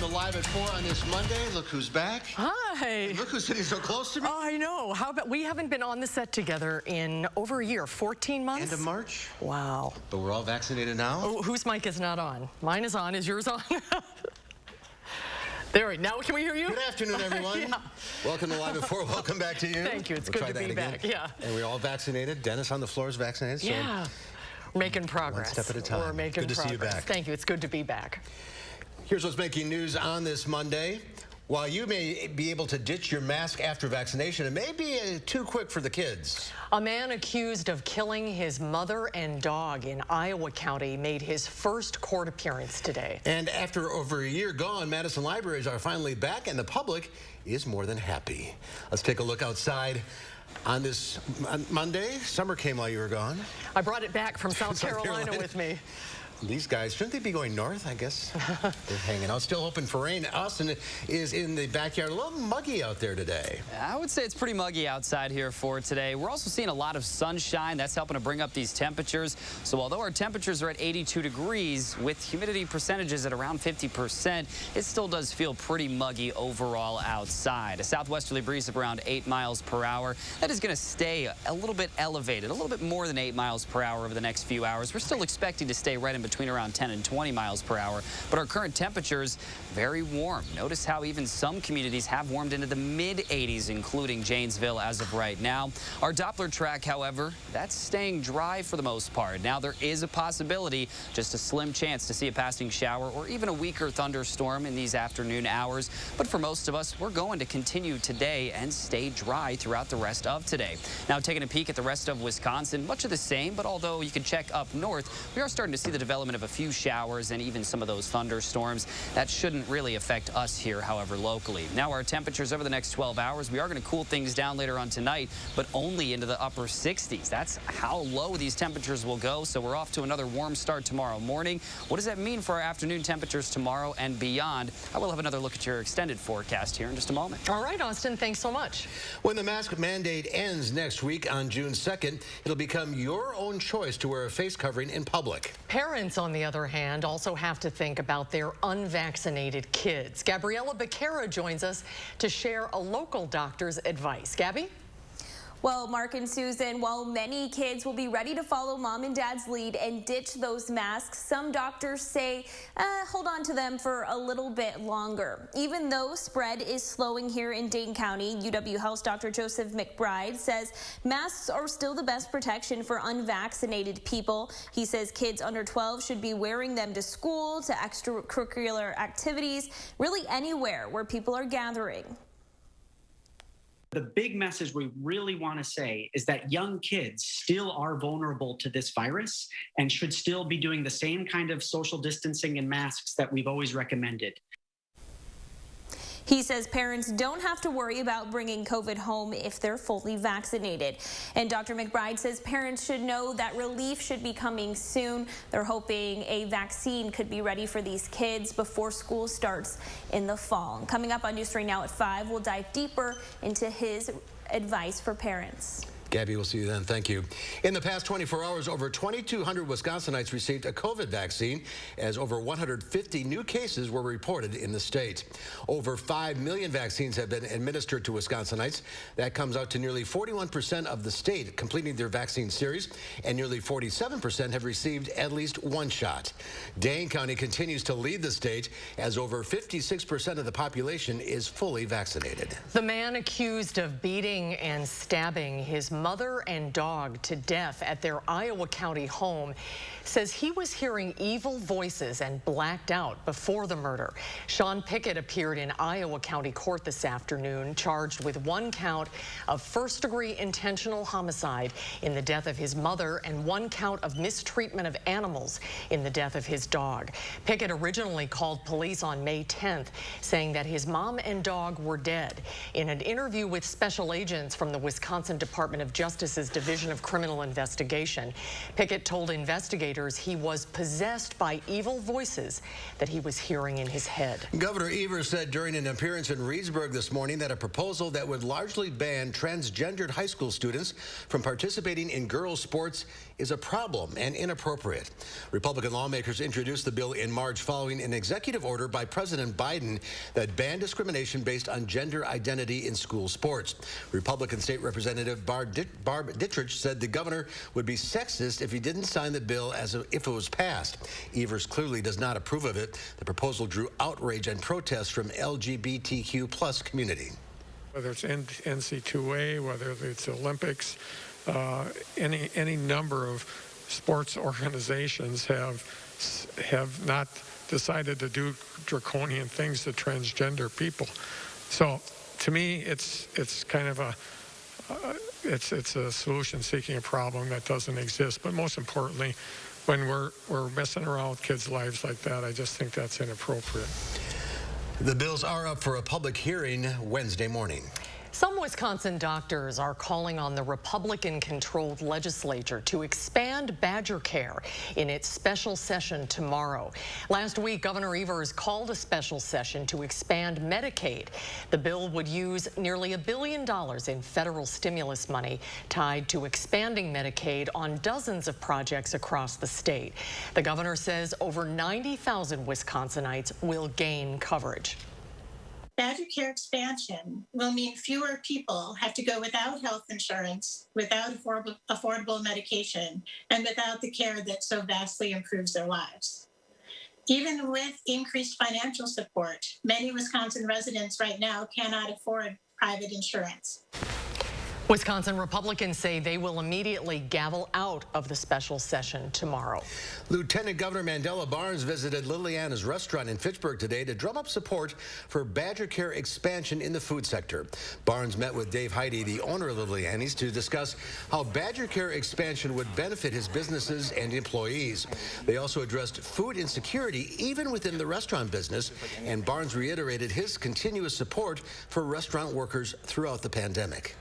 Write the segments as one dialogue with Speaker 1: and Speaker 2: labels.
Speaker 1: to Live at 4 on this Monday. Look who's back.
Speaker 2: Hi.
Speaker 1: Look who's sitting so close to me.
Speaker 2: Oh, I know. How about we haven't been on the set together in over a year, 14 months?
Speaker 1: End of March.
Speaker 2: Wow.
Speaker 1: But we're all vaccinated now.
Speaker 2: Oh, whose mic is not on? Mine is on. Is yours on? There we go. Now can we hear you?
Speaker 1: Good afternoon, everyone.
Speaker 2: Yeah.
Speaker 1: Welcome to Live at 4. Welcome back to you.
Speaker 2: Thank you. It's good to be back. Yeah.
Speaker 1: And we're all vaccinated. Dennis on the floor is vaccinated. So
Speaker 2: yeah. Making progress.
Speaker 1: One step at a time.
Speaker 2: We're making
Speaker 1: good to
Speaker 2: progress.
Speaker 1: see you back.
Speaker 2: Thank you. It's good to be back.
Speaker 1: Here's what's making news on this Monday. While you may be able to ditch your mask after vaccination, it may be too quick for the kids.
Speaker 2: A man accused of killing his mother and dog in Iowa County made his first court appearance today.
Speaker 1: And after over a year gone, Madison libraries are finally back and the public is more than happy. Let's take a look outside. On this Monday, summer came while you were gone.
Speaker 2: I brought it back from South Carolina with me.
Speaker 1: These guys, shouldn't they be going north, I guess? They're hanging out, still hoping for rain. Austin is in the backyard, a little muggy out there today.
Speaker 3: I would say it's pretty muggy outside here for today. We're also seeing a lot of sunshine. That's helping to bring up these temperatures. So although our temperatures are at 82 degrees, with humidity percentages at around 50%, it still does feel pretty muggy overall outside. A southwesterly breeze of around 8 miles per hour. That is going to stay a little bit elevated, a little bit more than 8 miles per hour over the next few hours. We're still expecting to stay right in between around 10 and 20 miles per hour. But our current temperatures, very warm. Notice how even some communities have warmed into the mid-80s, including Janesville as of right now. Our Doppler track, however, that's staying dry for the most part. Now, there is a possibility, just a slim chance to see a passing shower or even a weaker thunderstorm in these afternoon hours. But for most of us, we're going to continue today and stay dry throughout the rest of today. Now, taking a peek at the rest of Wisconsin, much of the same, but although you can check up north, we are starting to see the development of a few showers and even some of those thunderstorms. That shouldn't really affect us here, however, locally. Now, our temperatures over the next 12 hours, we are going to cool things down later on tonight, but only into the upper 60s. That's how low these temperatures will go, so we're off to another warm start tomorrow morning. What does that mean for our afternoon temperatures tomorrow and beyond? I will have another look at your extended forecast here in just a moment.
Speaker 2: All right, Austin, thanks so much.
Speaker 1: When the mask mandate ends next week on June 2nd, it'll become your own choice to wear a face covering in public.
Speaker 2: Parents, on the other hand, also have to think about their unvaccinated kids. Gabriella Becerra joins us to share a local doctor's advice. Gabby?
Speaker 4: Well, Mark and Susan, while many kids will be ready to follow mom and dad's lead and ditch those masks, some doctors say hold on to them for a little bit longer. Even though spread is slowing here in Dane County, UW Health's Dr. Joseph McBride says masks are still the best protection for unvaccinated people. He says kids under 12 should be wearing them to school, to extracurricular activities, really anywhere where people are gathering.
Speaker 5: The big message we really want to say is that young kids still are vulnerable to this virus and should still be doing the same kind of social distancing and masks that we've always recommended.
Speaker 4: He says parents don't have to worry about bringing COVID home if they're fully vaccinated. And Dr. McBride says parents should know that relief should be coming soon. They're hoping a vaccine could be ready for these kids before school starts in the fall. And coming up on News 3 Now at 5, we'll dive deeper into his advice for parents.
Speaker 1: Gabby, we'll see you then. Thank you. In the past 24 hours, over 2,200 Wisconsinites received a COVID vaccine as over 150 new cases were reported in the state. Over 5 million vaccines have been administered to Wisconsinites. That comes out to nearly 41% of the state completing their vaccine series, and nearly 47% have received at least one shot. Dane County continues to lead the state as over 56% of the population is fully vaccinated.
Speaker 2: The man accused of beating and stabbing his mother and dog to death at their Iowa County home says he was hearing evil voices and blacked out before the murder. Sean Pickett appeared in Iowa County Court this afternoon, charged with 1 count of first-degree intentional homicide in the death of his mother and 1 count of mistreatment of animals in the death of his dog. Pickett originally called police on May 10th, saying that his mom and dog were dead. In an interview with special agents from the Wisconsin Department of of Justice's Division of Criminal Investigation. Pickett told investigators he was possessed by evil voices that he was hearing in his head.
Speaker 1: Governor Evers said during an appearance in Reedsburg this morning that a proposal that would largely ban transgendered high school students from participating in girls' sports is a problem and inappropriate. Republican lawmakers introduced the bill in March following an executive order by President Biden that banned discrimination based on gender identity in school sports. Republican State Representative Barb Dittrich said the governor would be sexist if he didn't sign the bill if it was passed. Evers clearly does not approve of it. The proposal drew outrage and protests from LGBTQ+ community.
Speaker 6: Whether it's NC2A, whether it's Olympics, any number of sports organizations have not decided to do draconian things to transgender people. So to me, it's kind of it's a solution seeking a problem that doesn't exist. But most importantly, when we're messing around with kids' lives like that, I just think that's inappropriate.
Speaker 1: The bills are up for a public hearing Wednesday morning.
Speaker 2: Some Wisconsin doctors are calling on the Republican-controlled legislature to expand Badger Care in its special session tomorrow. Last week, Governor Evers called a special session to expand Medicaid. The bill would use nearly $1 billion in federal stimulus money tied to expanding Medicaid on dozens of projects across the state. The governor says over 90,000 Wisconsinites will gain coverage.
Speaker 7: Badger Care expansion will mean fewer people have to go without health insurance, without affordable medication, and without the care that so vastly improves their lives. Even with increased financial support, many Wisconsin residents right now cannot afford private insurance.
Speaker 2: Wisconsin Republicans say they will immediately gavel out of the special session tomorrow.
Speaker 1: Lieutenant Governor Mandela Barnes visited Liliana's restaurant in Fitchburg today to drum up support for Badger Care expansion in the food sector. Barnes met with Dave Heide, the owner of Liliana's, to discuss how Badger Care expansion would benefit his businesses and employees. They also addressed food insecurity even within the restaurant business, and Barnes reiterated his continuous support for restaurant workers throughout the pandemic.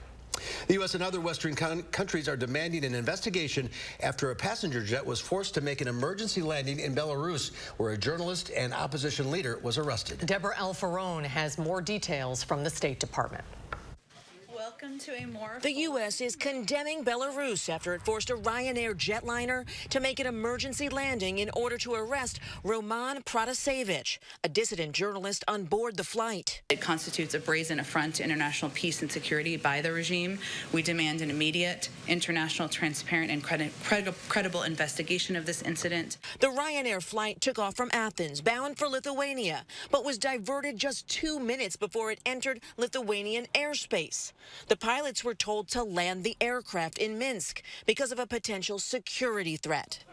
Speaker 1: The U.S. and other Western countries are demanding an investigation after a passenger jet was forced to make an emergency landing in Belarus, where a journalist and opposition leader was arrested.
Speaker 2: Deborah Alfarone has more details from the State Department.
Speaker 8: The U.S. is condemning Belarus after it forced a Ryanair jetliner to make an emergency landing in order to arrest Roman Protasevich, a dissident journalist on board the flight.
Speaker 9: It constitutes a brazen affront to international peace and security by the regime. We demand an immediate, international, transparent, and credible investigation of this incident.
Speaker 8: The Ryanair flight took off from Athens, bound for Lithuania, but was diverted just 2 minutes before it entered Lithuanian airspace. The pilots were told to land the aircraft in Minsk because of a potential security threat.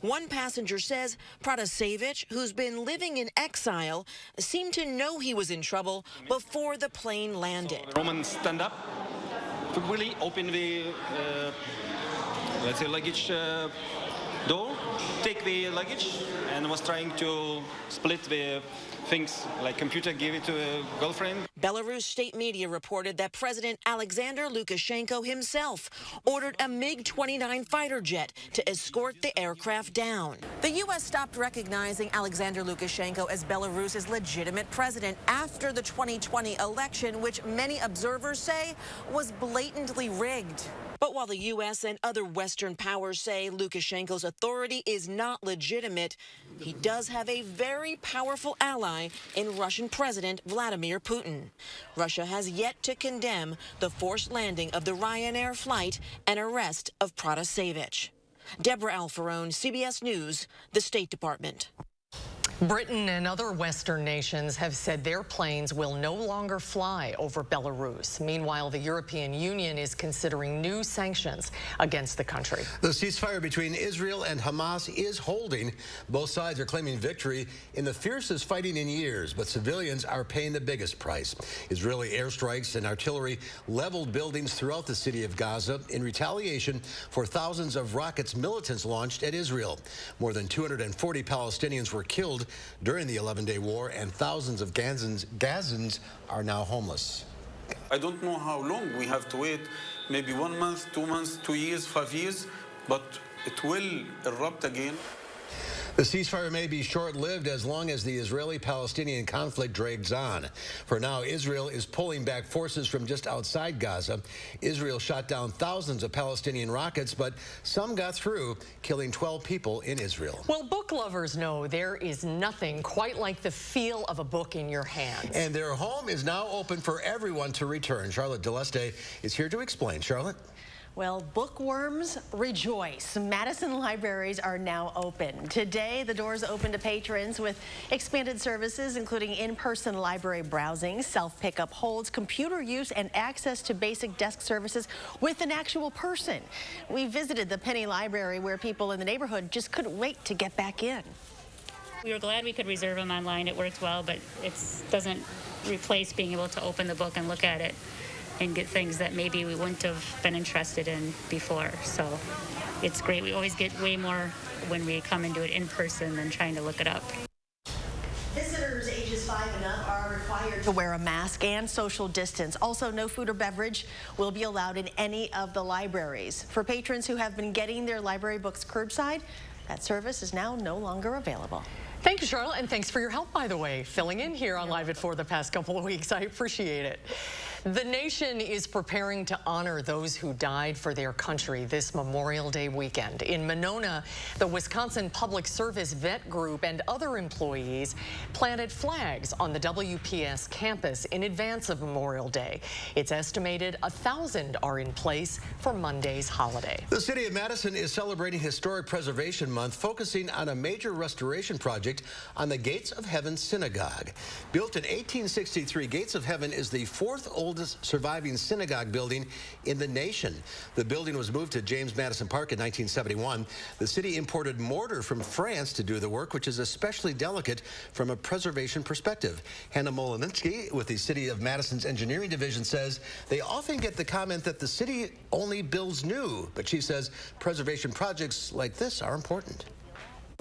Speaker 8: One passenger says Protasevich, who's been living in exile, seemed to know he was in trouble before the plane landed.
Speaker 10: So Roman stand up to really open the, let's say, luggage door, take the luggage, and was trying to split the things like computer, give it to a girlfriend.
Speaker 8: Belarus state media reported that President Alexander Lukashenko himself ordered a MiG-29 fighter jet to escort the aircraft down. The U.S. stopped recognizing Alexander Lukashenko as Belarus's legitimate president after the 2020 election, which many observers say was blatantly rigged. But while the U.S. and other Western powers say Lukashenko's authority is not legitimate, he does have a very powerful ally in Russian President Vladimir Putin. Russia has yet to condemn the forced landing of the Ryanair flight and arrest of Protasevich. Deborah Alfarone, CBS News, the State Department.
Speaker 2: Britain and other Western nations have said their planes will no longer fly over Belarus. Meanwhile, the European Union is considering new sanctions against the country.
Speaker 1: The ceasefire between Israel and Hamas is holding. Both sides are claiming victory in the fiercest fighting in years, but civilians are paying the biggest price. Israeli airstrikes and artillery leveled buildings throughout the city of Gaza in retaliation for thousands of rockets militants launched at Israel. More than 240 Palestinians were killed during the 11-day war, and thousands of Gazans are now homeless.
Speaker 11: I don't know how long we have to wait maybe 1 month, 2 months, 2 years, 5 years, but it will erupt again.
Speaker 1: The ceasefire may be short-lived as long as the Israeli-Palestinian conflict drags on. For now, Israel is pulling back forces from just outside Gaza. Israel shot down thousands of Palestinian rockets, but some got through, killing 12 people in Israel.
Speaker 2: Well, book lovers know there is nothing quite like the feel of a book in your hands.
Speaker 1: And their home is now open for everyone to return. Charlotte Deleste is here to explain. Charlotte?
Speaker 12: Well, bookworms rejoice. Madison libraries are now open. Today, the doors open to patrons with expanded services, including in-person library browsing, self-pickup holds, computer use, and access to basic desk services with an actual person. We visited the Penny Library, where people in the neighborhood just couldn't wait to get back in.
Speaker 13: We were glad we could reserve them online. It worked well, but it doesn't replace being able to open the book and look at it and get things that maybe we wouldn't have been interested in before. So it's great. We always get way more when we come and do it in person than trying to look it up.
Speaker 12: Visitors ages 5 and up are required to wear a mask and social distance. Also, no food or beverage will be allowed in any of the libraries. For patrons who have been getting their library books curbside, that service is now no longer available.
Speaker 2: Thank you, Charlotte, and thanks for your help, by the way, filling in here on Live at 4 the past couple of weeks. I appreciate it. The nation is preparing to honor those who died for their country this Memorial Day weekend. In Monona, the Wisconsin Public Service Vet Group and other employees planted flags on the WPS campus in advance of Memorial Day. It's estimated 1,000 are in place for Monday's holiday.
Speaker 1: The city of Madison is celebrating Historic Preservation Month, focusing on a major restoration project on the Gates of Heaven Synagogue. Built in 1863, Gates of Heaven is the fourth oldest surviving synagogue building in the nation. The building was moved to James Madison Park in 1971. The city imported mortar from France to do the work, which is especially delicate from a preservation perspective. Hannah Molinsky with the City of Madison's Engineering Division says they often get the comment that the city only builds new, but she says preservation projects like this are important.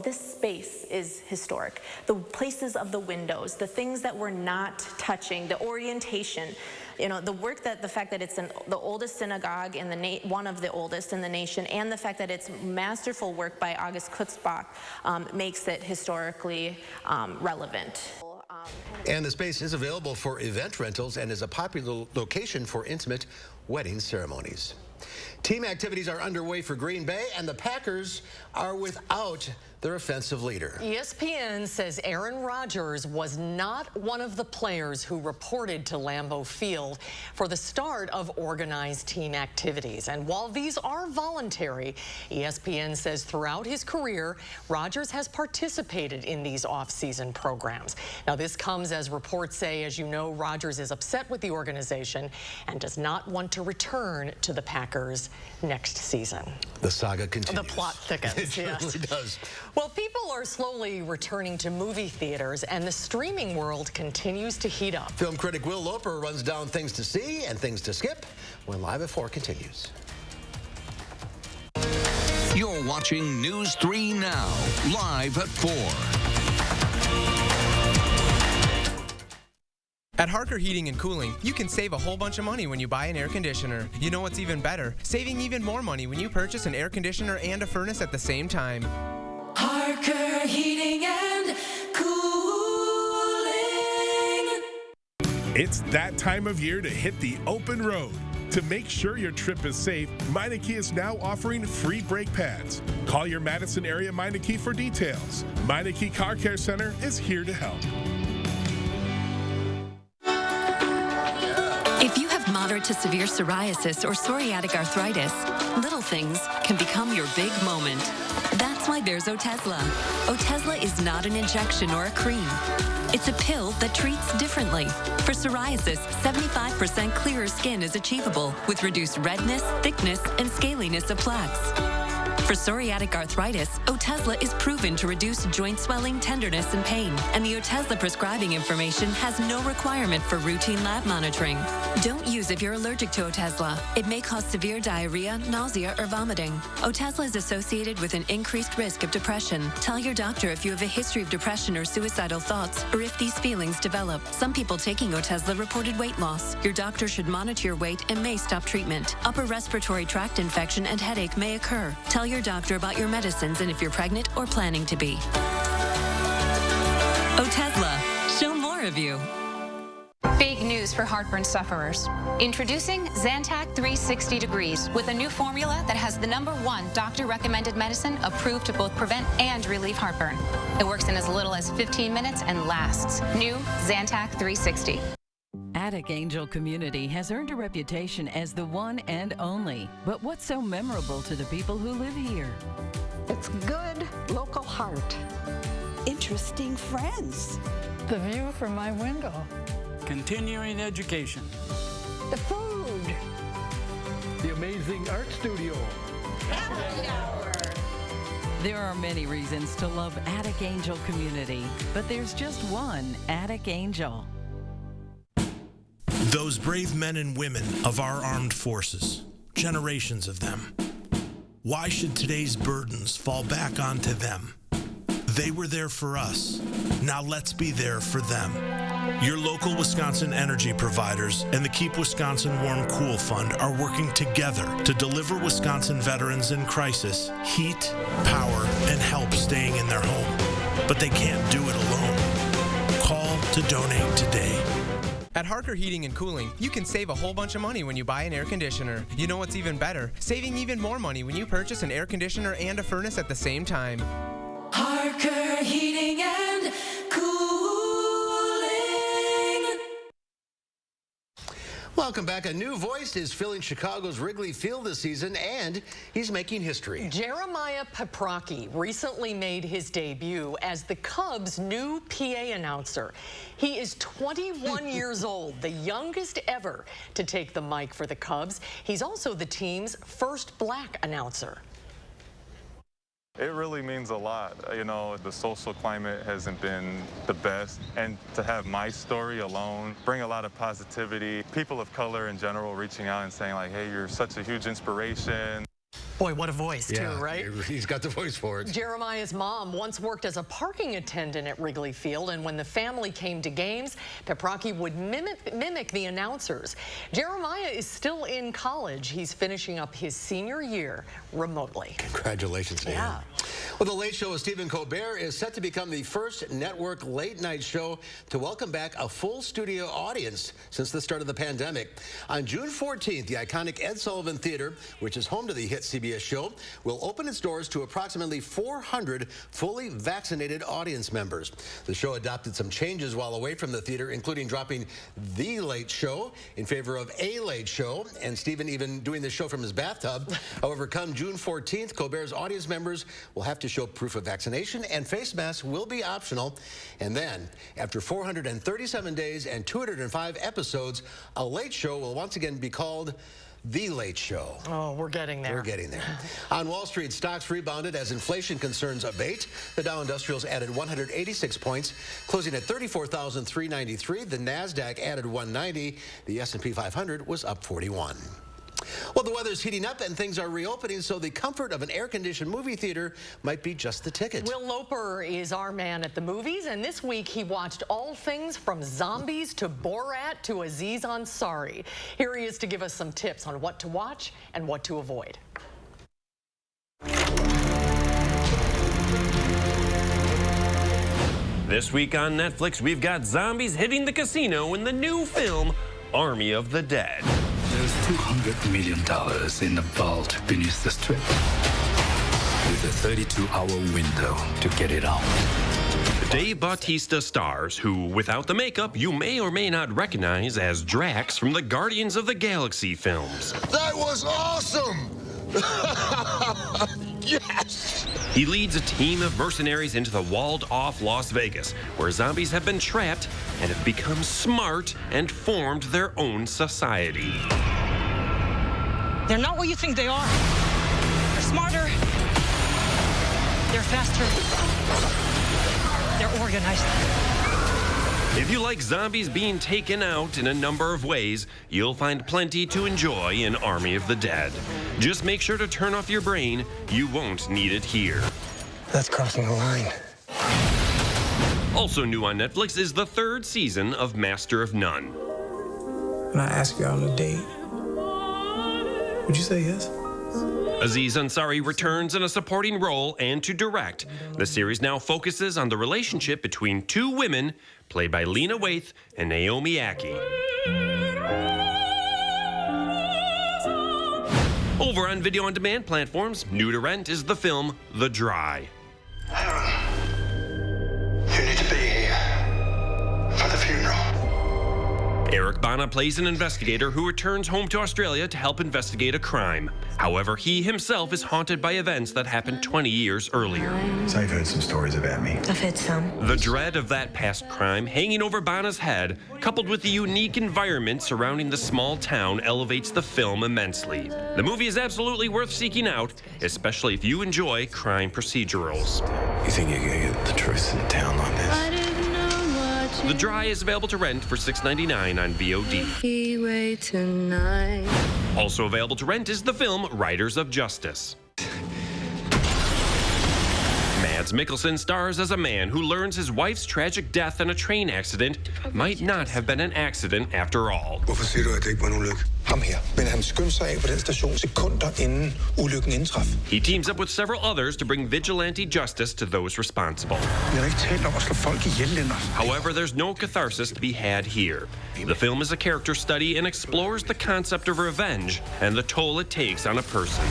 Speaker 14: This space is historic. The places of the windows, the things that we're not touching, the orientation, you know, the fact that it's the oldest synagogue in the one of the oldest in the nation, and the fact that it's masterful work by August Kutzbach makes it historically relevant.
Speaker 1: And the space is available for event rentals and is a popular location for intimate wedding ceremonies. Team activities are underway for Green Bay, and the Packers are without their offensive leader.
Speaker 2: ESPN says Aaron Rodgers was not one of the players who reported to Lambeau Field for the start of organized team activities. And while these are voluntary, ESPN says throughout his career, Rodgers has participated in these off-season programs. Now, this comes as reports say, as you know, Rodgers is upset with the organization and does not want to return to the Packers next season.
Speaker 1: The saga continues.
Speaker 2: The plot thickens.
Speaker 1: It certainly does.
Speaker 2: Well, people are slowly returning to movie theaters, and the streaming world continues to heat up.
Speaker 1: Film critic Will Loper runs down things to see and things to skip when Live at 4 continues.
Speaker 15: You're watching News 3 Now, Live at 4.
Speaker 16: At Harker Heating and Cooling, you can save a whole bunch of money when you buy an air conditioner. You know what's even better? Saving even more money when you purchase an air conditioner and a furnace at the same time.
Speaker 17: Harker Heating and Cooling.
Speaker 18: It's that time of year to hit the open road. To make sure your trip is safe, Meineke is now offering free brake pads. Call your Madison area Meineke for details. Meineke Car Care Center is here to help.
Speaker 19: If you have moderate to severe psoriasis or psoriatic arthritis, little things can become your big moment. That's why there's Otezla. Otezla is not an injection or a cream. It's a pill that treats differently. For psoriasis, 75% clearer skin is achievable with reduced redness, thickness, and scaliness of plaques. For psoriatic arthritis, Otezla is proven to reduce joint swelling, tenderness, and pain. And the Otezla prescribing information has no requirement for routine lab monitoring. Don't use if you're allergic to Otezla. It may cause severe diarrhea, nausea, or vomiting. Otezla is associated with an increased risk of depression. Tell your doctor if you have a history of depression or suicidal thoughts, or if these feelings develop. Some people taking Otezla reported weight loss. Your doctor should monitor your weight and may stop treatment. Upper respiratory tract infection and headache may occur. Tell your doctor about your medicines and if you're pregnant or planning to be. Otezla, show more of you.
Speaker 20: Big news for heartburn sufferers. Introducing Zantac 360 Degrees with a new formula that has the #1 doctor-recommended medicine approved to both prevent and relieve heartburn. It works in as little as 15 minutes and lasts. New Zantac 360.
Speaker 21: Attic Angel Community has earned a reputation as the one and only. But what's so memorable to the people who live here?
Speaker 22: It's good local heart.
Speaker 23: Interesting friends.
Speaker 22: The view from my window.
Speaker 24: Continuing education.
Speaker 22: The food.
Speaker 25: The amazing art studio.
Speaker 23: Happy hour.
Speaker 21: There are many reasons to love Attic Angel Community, but there's just one Attic Angel.
Speaker 26: Those brave men and women of our armed forces, generations of them. Why should today's burdens fall back onto them? They were there for us. Now let's be there for them. Your local Wisconsin energy providers and the Keep Wisconsin Warm Cool Fund are working together to deliver Wisconsin veterans in crisis heat, power, and help staying in their home. But they can't do it alone. Call to donate today.
Speaker 16: At Harker Heating and Cooling, you can save a whole bunch of money when you buy an air conditioner. You know what's even better? Saving even more money when you purchase an air conditioner and a furnace at the same time.
Speaker 17: Harker Heating and Cooling.
Speaker 1: Welcome back. A new voice is filling Chicago's Wrigley Field this season, and he's making history.
Speaker 2: Jeremiah Paprocki recently made his debut as the Cubs' new PA announcer. He is 21 years old, the youngest ever to take the mic for the Cubs. He's also the team's first black announcer.
Speaker 27: It really means a lot. You know, the social climate hasn't been the best, and to have my story alone bring a lot of positivity. People of color in general reaching out and saying like, hey, you're such a huge inspiration.
Speaker 2: Boy, what a voice, too, right?
Speaker 1: He's got the voice for it.
Speaker 2: Jeremiah's mom once worked as a parking attendant at Wrigley Field, and when the family came to games, Paprocki would mimic the announcers. Jeremiah is still in college. He's finishing up his senior year remotely.
Speaker 1: Congratulations to him. Well, The Late Show with Stephen Colbert is set to become the first network late-night show to welcome back a full studio audience since the start of the pandemic. On June 14th, the iconic Ed Sullivan Theater, which is home to the hit CBS show, will open its doors to approximately 400 fully vaccinated audience members. The show adopted some changes while away from the theater, including dropping The Late Show in favor of A Late Show, and Stephen even doing the show from his bathtub. However, come June 14th, Colbert's audience members will have to show proof of vaccination, and face masks will be optional. And then, after 437 days and 205 episodes, A Late Show will once again be called The Late Show.
Speaker 2: Oh, we're getting there.
Speaker 1: We're getting there. On Wall Street, stocks rebounded as inflation concerns abate. The Dow Industrials added 186 points, closing at 34,393. The NASDAQ added 190. The S&P 500 was up 41. Well, the weather's heating up and things are reopening, so the comfort of an air-conditioned movie theater might be just the ticket.
Speaker 2: Will Loper is our man at the movies, and this week he watched all things from zombies to Borat to Aziz Ansari. Here he is to give us some tips on what to watch and what to avoid.
Speaker 28: This week on Netflix, we've got zombies hitting the casino in the new film, Army of the Dead.
Speaker 29: There's $200 million in the vault beneath the strip, with a 32-hour window to get it out.
Speaker 28: Dave Bautista stars, who, without the makeup, you may or may not recognize as Drax from the Guardians of the Galaxy films.
Speaker 30: That was awesome! Yes!
Speaker 28: He leads a team of mercenaries into the walled-off Las Vegas, where zombies have been trapped and have become smart and formed their own society.
Speaker 31: They're not what you think they are. They're smarter,
Speaker 3: They're faster. They're organized.
Speaker 28: If you like zombies being taken out in a number of ways, you'll find plenty to enjoy in Army of the Dead. Just make sure to turn off your brain. You won't need it here.
Speaker 4: That's crossing the line.
Speaker 28: Also new on Netflix is the 3rd season of Master of None.
Speaker 4: When I ask you out on a date, would you say yes?
Speaker 28: Aziz Ansari returns in a supporting role and to direct. The series now focuses on the relationship between 2 women, played by Lena Waithe and Naomi Ackie. Over on video-on-demand platforms, new to rent is the film The Dry.
Speaker 30: You need to be here for the funeral.
Speaker 28: Eric Bana plays an investigator who returns home to Australia to help investigate a crime. However, he himself is haunted by events that happened 20 years earlier.
Speaker 30: So I've heard some stories about me.
Speaker 14: I've heard some.
Speaker 28: The dread of that past crime hanging over Bana's head, coupled with the unique environment surrounding the small town, elevates the film immensely. The movie is absolutely worth seeking out, especially if you enjoy crime procedurals.
Speaker 30: You think you're gonna get the truth in a town like this?
Speaker 28: The Dry is available to rent for $6.99 on VOD. Also available to rent is the film Riders of Justice. Mads Mikkelsen stars as a man who learns his wife's tragic death in a train accident might not have been an accident after all.
Speaker 30: Hvorfor siger du, at det ikke var en ulykke? Ham her. Men han skyndte sig af på den station sekunder inden ulykken indtraf.
Speaker 28: He teams up with several others to bring vigilante justice to those responsible.
Speaker 30: Jeg har ikke talt om at slå folk ihjel, Lennart.
Speaker 28: However, there's no catharsis to be had here. The film is a character study and explores the concept of revenge and the toll it takes on a person.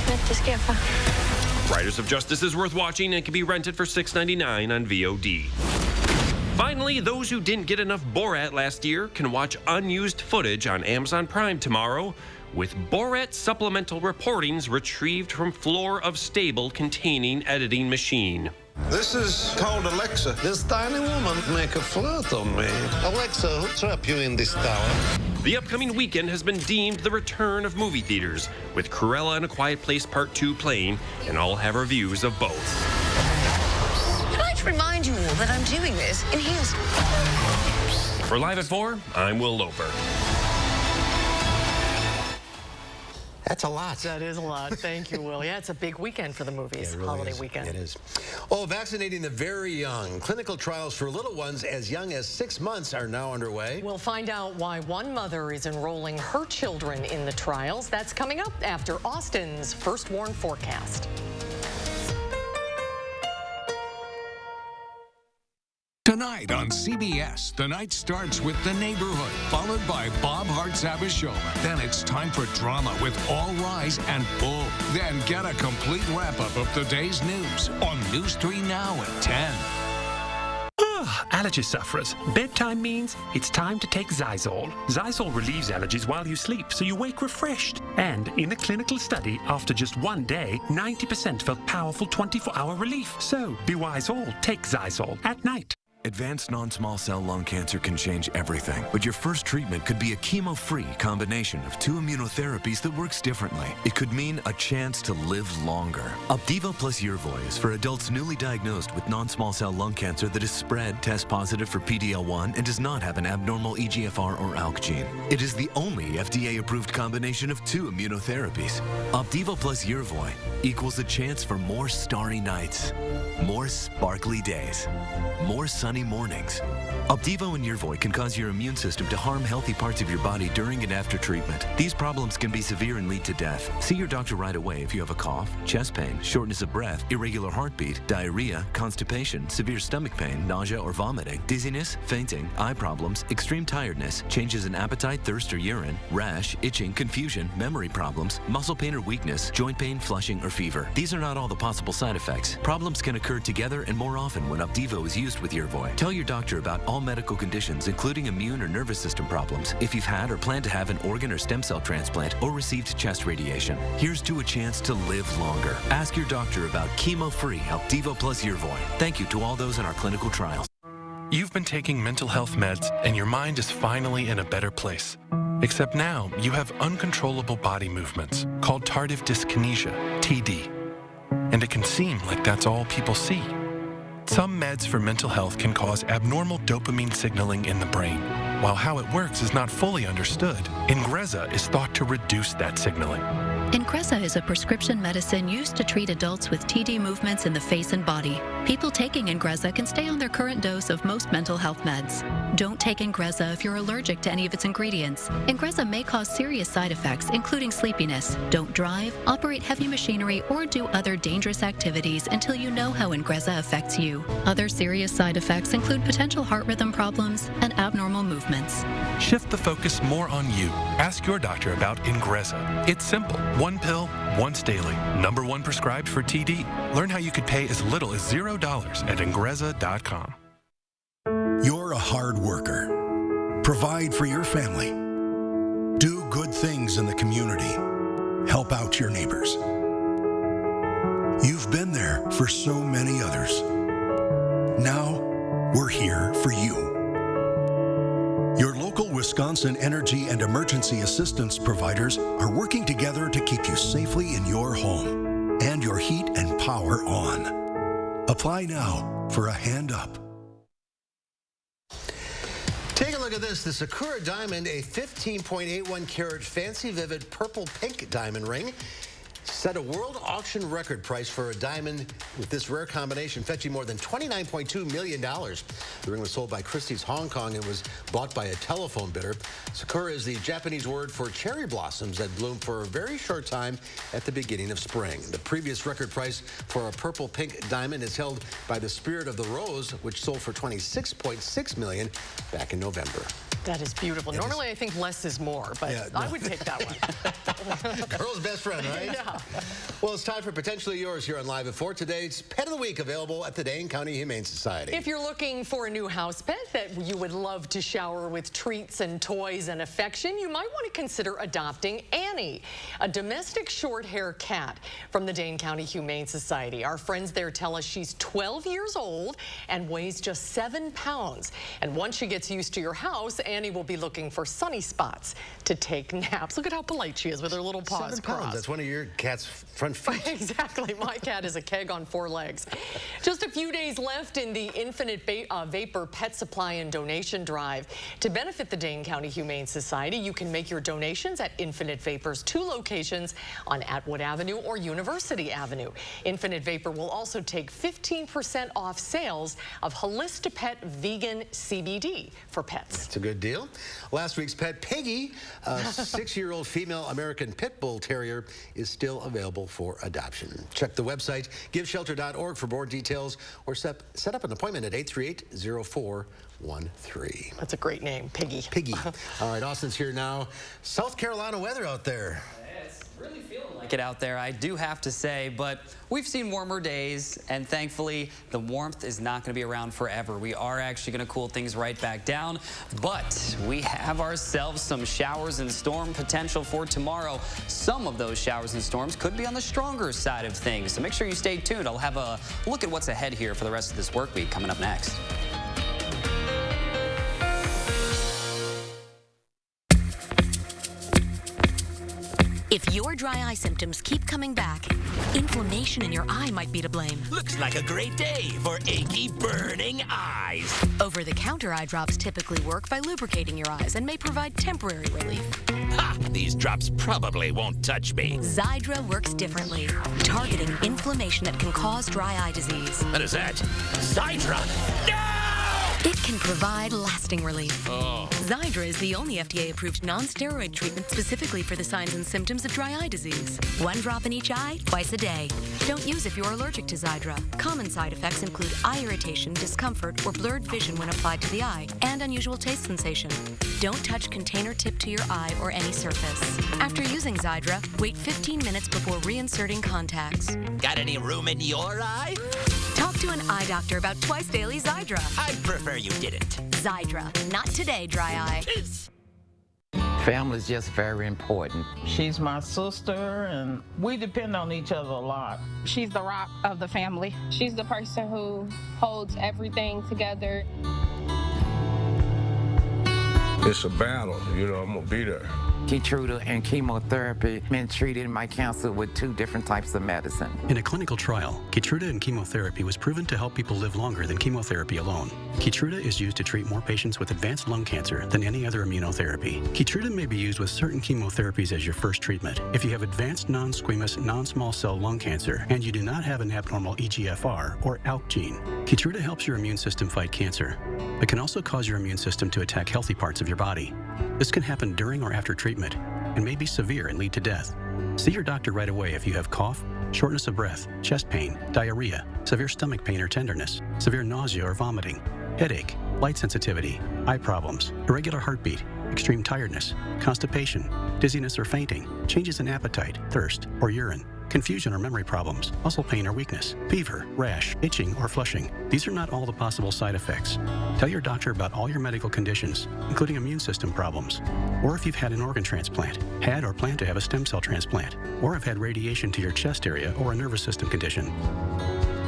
Speaker 28: Riders of Justice is worth watching and can be rented for $6.99 on VOD. Finally, those who didn't get enough Borat last year can watch unused footage on Amazon Prime tomorrow, with Borat supplemental reportings retrieved from floor of stable containing editing machine.
Speaker 30: This is called Alexa. This tiny woman make a flirt on me. Alexa, who trapped you in this tower?
Speaker 28: The upcoming weekend has been deemed the return of movie theaters, with Cruella and A Quiet Place Part 2 playing, and I'll have reviews of both.
Speaker 5: I'd like to remind you all that I'm doing this in heels.
Speaker 28: For Live at 4, I'm Will Loper.
Speaker 1: That's a lot.
Speaker 2: That is a lot. Thank you, Will. Yeah, it's a big weekend for the movies,
Speaker 1: Yeah, it really
Speaker 2: holiday
Speaker 1: is.
Speaker 2: weekend.
Speaker 1: It is. Oh, vaccinating the very young. Clinical trials for little ones as young as 6 months are now underway.
Speaker 2: We'll find out why one mother is enrolling her children in the trials. That's coming up after Austin's First Warn forecast.
Speaker 15: Tonight on CBS, the night starts with The Neighborhood, followed by Bob Hart's Abishola. Then it's time for drama with All Rise and Bull. Then get a complete wrap-up of the day's news on News 3 Now at 10.
Speaker 6: Allergy sufferers. Bedtime means it's time to take Zysol. Zysol relieves allergies while you sleep, so you wake refreshed. And in a clinical study, after just 1 day, 90% felt powerful 24-hour relief. So be wise all. Take Zysol at night.
Speaker 7: Advanced non-small cell lung cancer can change everything, but your first treatment could be a chemo-free combination of 2 immunotherapies that works differently. It could mean a chance to live longer. Opdivo plus Yervoy is for adults newly diagnosed with non-small cell lung cancer that is spread, test positive for PD-L1, and does not have an abnormal EGFR or ALK gene. It is the only FDA-approved combination of 2 immunotherapies. Opdivo plus Yervoy equals a chance for more starry nights, more sparkly days, more sunny mornings. Opdivo and Yervoy can cause your immune system to harm healthy parts of your body during and after treatment. These problems can be severe and lead to death. See your doctor right away if you have a cough, chest pain, shortness of breath, irregular heartbeat, diarrhea, constipation, severe stomach pain, nausea or vomiting, dizziness, fainting, eye problems, extreme tiredness, changes in appetite, thirst or urine, rash, itching, confusion, memory problems, muscle pain or weakness, joint pain, flushing or fever. These are not all the possible side effects. Problems can occur together and more often when Opdivo is used with Yervoy. Tell your doctor about all medical conditions, including immune or nervous system problems, if you've had or plan to have an organ or stem cell transplant or received chest radiation. Here's to a chance to live longer. Ask your doctor about chemo-free Opdivo plus Yervoy. Thank you to all those in our clinical trials.
Speaker 8: You've been taking mental health meds and your mind is finally in a better place. Except now, you have uncontrollable body movements called tardive dyskinesia, TD. and it can seem like that's all people see. Some meds for mental health can cause abnormal dopamine signaling in the brain. While how it works is not fully understood, Ingrezza is thought to reduce that signaling.
Speaker 3: Ingrezza is a prescription medicine used to treat adults with TD movements in the face and body. People taking Ingrezza can stay on their current dose of most mental health meds. Don't take Ingrezza if you're allergic to any of its ingredients. Ingrezza may cause serious side effects, including sleepiness. Don't drive, operate heavy machinery, or do other dangerous activities until you know how Ingrezza affects you. Other serious side effects include potential heart rhythm problems and abnormal movements.
Speaker 8: Shift the focus more on you. Ask your doctor about Ingrezza. It's simple. 1 pill, once daily. #1 prescribed for TD. Learn how you could pay as little as $0 at Ingrezza.com.
Speaker 9: You're a hard worker. Provide for your family. Do good things in the community. Help out your neighbors. You've been there for so many others. Now, we're here for you. Your local Wisconsin energy and emergency assistance providers are working together to keep you safely in your home and your heat and power on. Apply now for a hand up.
Speaker 1: Take a look at this. The Sakura Diamond, a 15.81 carat fancy vivid purple pink diamond ring, set a world auction record price for a diamond with this rare combination, fetching more than $29.2 million. The ring was sold by Christie's Hong Kong and was bought by a telephone bidder. Sakura is the Japanese word for cherry blossoms that bloom for a very short time at the beginning of spring. The previous record price for a purple pink diamond is held by the Spirit of the Rose, which sold for $26.6 million back in November.
Speaker 2: That is beautiful. Normally, I think less is more, but
Speaker 1: Yeah, no.
Speaker 2: I would take that one.
Speaker 1: Girl's best friend, right?
Speaker 2: Yeah.
Speaker 1: Well, it's time for Potentially Yours here on Live at 4. Today's Pet of the Week, available at the Dane County Humane Society.
Speaker 2: If you're looking for a new house pet that you would love to shower with treats and toys and affection, you might want to consider adopting Annie, a domestic short-hair cat from the Dane County Humane Society. Our friends there tell us she's 12 years old and weighs just 7 pounds. And once she gets used to your house, Annie will be looking for sunny spots to take naps. Look at how polite she is with her little paws
Speaker 1: 7 pounds.
Speaker 2: crossed.
Speaker 1: That's one of your cat's front feet.
Speaker 2: Exactly. My cat is a keg on 4 legs. Just a few days left in the Infinite Vapor Pet Supply and Donation Drive. To benefit the Dane County Humane Society, you can make your donations at Infinite Vapor's 2 locations on Atwood Avenue or University Avenue. Infinite Vapor will also take 15% off sales of Holistipet Vegan CBD for pets.
Speaker 1: It's a good deal. Last week's pet, Peggy, a 6-year-old female American Pit Bull Terrier, is still available for adoption. Check the website, giveshelter.org for more details, or set up an appointment at 838-0413.
Speaker 2: That's a great name, Piggy.
Speaker 1: Piggy. All right, Austin's here now. South Carolina weather out there.
Speaker 10: It's really feeling like it out there, I do have to say, but we've seen warmer days, and thankfully the warmth is not going to be around forever. We are actually going to cool things right back down, but we have ourselves some showers and storm potential for tomorrow. Some of those showers and storms could be on the stronger side of things, so make sure you stay tuned. I'll have a look at what's ahead here for the rest of this work week coming up next.
Speaker 11: If your dry eye symptoms keep coming back, inflammation in your eye might be to blame.
Speaker 12: Looks like a great day for achy, burning eyes.
Speaker 11: Over-the-counter eye drops typically work by lubricating your eyes and may provide temporary relief.
Speaker 12: Ha! These drops probably won't touch me.
Speaker 11: Xiidra works differently, targeting inflammation that can cause dry eye disease.
Speaker 12: What is that? Xiidra? No!
Speaker 11: It can provide lasting relief.
Speaker 12: Oh.
Speaker 11: Xiidra is the only FDA-approved non-steroid treatment specifically for the signs and symptoms of dry eye disease. 1 drop in each eye, twice a day. Don't use if you're allergic to Xiidra. Common side effects include eye irritation, discomfort, or blurred vision when applied to the eye, and unusual taste sensation. Don't touch container tip to your eye or any surface. After using Xiidra, wait 15 minutes before reinserting contacts.
Speaker 12: Got any room in your eye?
Speaker 11: Talk to an eye doctor about twice daily Xiidra.
Speaker 12: I'd prefer you didn't.
Speaker 11: Xiidra. Not today, dry eye.
Speaker 13: Family is just very important.
Speaker 22: She's my sister, and we depend on each other a lot.
Speaker 18: She's the rock of the family. She's the person who holds everything together.
Speaker 19: It's a battle, I'm gonna be there.
Speaker 13: KEYTRUDA and chemotherapy meant treating my cancer with 2 different types of medicine.
Speaker 16: In a clinical trial, KEYTRUDA and chemotherapy was proven to help people live longer than chemotherapy alone. KEYTRUDA is used to treat more patients with advanced lung cancer than any other immunotherapy. KEYTRUDA may be used with certain chemotherapies as your first treatment. If you have advanced non-squamous non-small cell lung cancer and you do not have an abnormal EGFR or ALK gene, KEYTRUDA helps your immune system fight cancer, but can also cause your immune system to attack healthy parts of your body. This can happen during or after treatment and may be severe and lead to death. See your doctor right away if you have cough, shortness of breath, chest pain, diarrhea, severe stomach pain or tenderness, severe nausea or vomiting, headache, light sensitivity, eye problems, irregular heartbeat, extreme tiredness, constipation, dizziness or fainting, changes in appetite, thirst, or urine, confusion or memory problems, muscle pain or weakness, fever, rash, itching, or flushing. These are not all the possible side effects. Tell your doctor about all your medical conditions, including immune system problems, or if you've had an organ transplant, had or plan to have a stem cell transplant, or have had radiation to your chest area or a nervous system condition.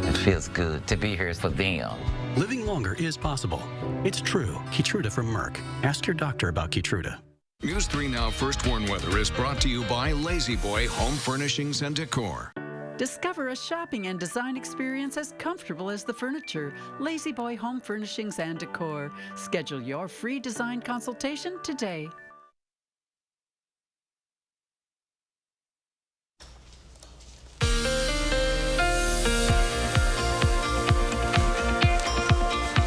Speaker 13: It feels good to be here for them.
Speaker 16: Living longer is possible. It's true. KEYTRUDA from Merck. Ask your doctor about KEYTRUDA.
Speaker 15: News 3 Now First Warn Weather is brought to you by Lazy Boy Home Furnishings and Decor.
Speaker 17: Discover a shopping and design experience as comfortable as the furniture. Lazy Boy Home Furnishings and Decor. Schedule your free design consultation today.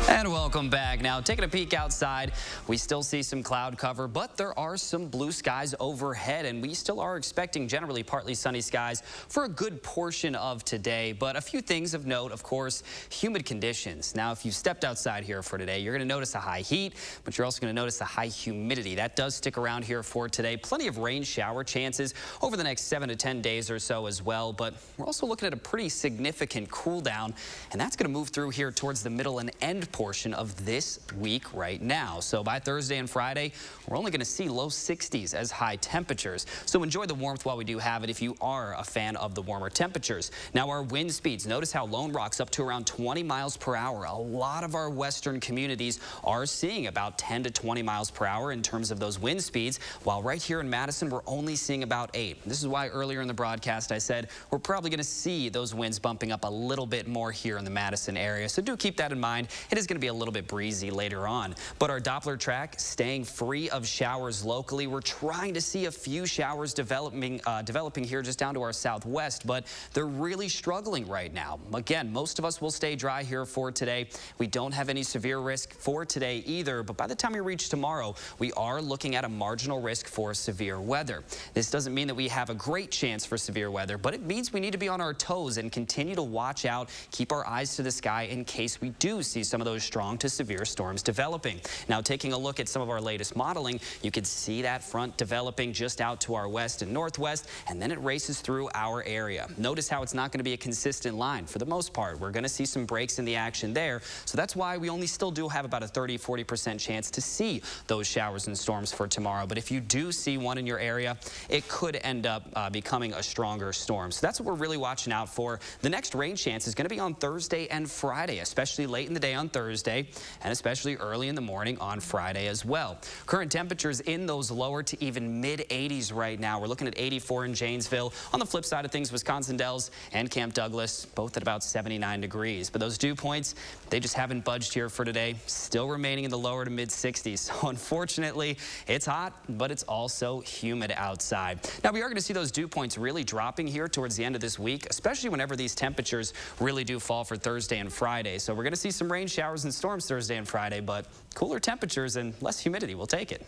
Speaker 10: And welcome back. Now, taking a peek outside, we still see some cloud cover, but there are some blue skies overhead, and we still are expecting generally partly sunny skies for a good portion of today. But a few things of note, of course, humid conditions. Now, if you've stepped outside here for today, you're going to notice a high heat, but you're also going to notice a high humidity. That does stick around here for today. Plenty of rain shower chances over the next 7 to 10 days or so as well, but we're also looking at a pretty significant cool down, and that's going to move through here towards the middle and end portion of this week right now. So by Thursday and Friday, we're only going to see low 60s as high temperatures. So enjoy the warmth while we do have it if you are a fan of the warmer temperatures. Now our wind speeds, notice how Lone Rock's up to around 20 miles per hour. A lot of our western communities are seeing about 10 to 20 miles per hour in terms of those wind speeds, while right here in Madison, we're only seeing about 8. This is why earlier in the broadcast I said we're probably going to see those winds bumping up a little bit more here in the Madison area. So do keep that in mind. It is going to be a little bit breezy later on. But our Doppler track staying free of showers locally. We're trying to see a few showers developing here just down to our southwest, but they're really struggling right now. Again, most of us will stay dry here for today. We don't have any severe risk for today either, but by the time we reach tomorrow, we are looking at a marginal risk for severe weather. This doesn't mean that we have a great chance for severe weather, but it means we need to be on our toes and continue to watch out, keep our eyes to the sky in case we do see some of those strong to severe storms developing. Now, taking a look at some of our latest modeling, you can see that front developing just out to our west and northwest, and then it races through our area. Notice how it's not going to be a consistent line for the most part. We're going to see some breaks in the action there, so that's why we only still do have about a 30–40% chance to see those showers and storms for tomorrow. But if you do see one in your area, it could end up becoming a stronger storm. So that's what we're really watching out for. The next rain chance is going to be on Thursday and Friday, especially late in the day on Thursday and especially early in the morning on Friday as well. Current temperatures in those lower to even mid-80s right now. We're looking at 84 in Janesville. On the flip side of things, Wisconsin Dells and Camp Douglas, both at about 79 degrees. But those dew points, they just haven't budged here for today, still remaining in the lower to mid-60s. So unfortunately, it's hot, but it's also humid outside. Now, we are going to see those dew points really dropping here towards the end of this week, especially whenever these temperatures really do fall for Thursday and Friday. So we're going to see some rain showers and storms Thursday and Friday, but cooler temperatures and less humidity. We'll take it.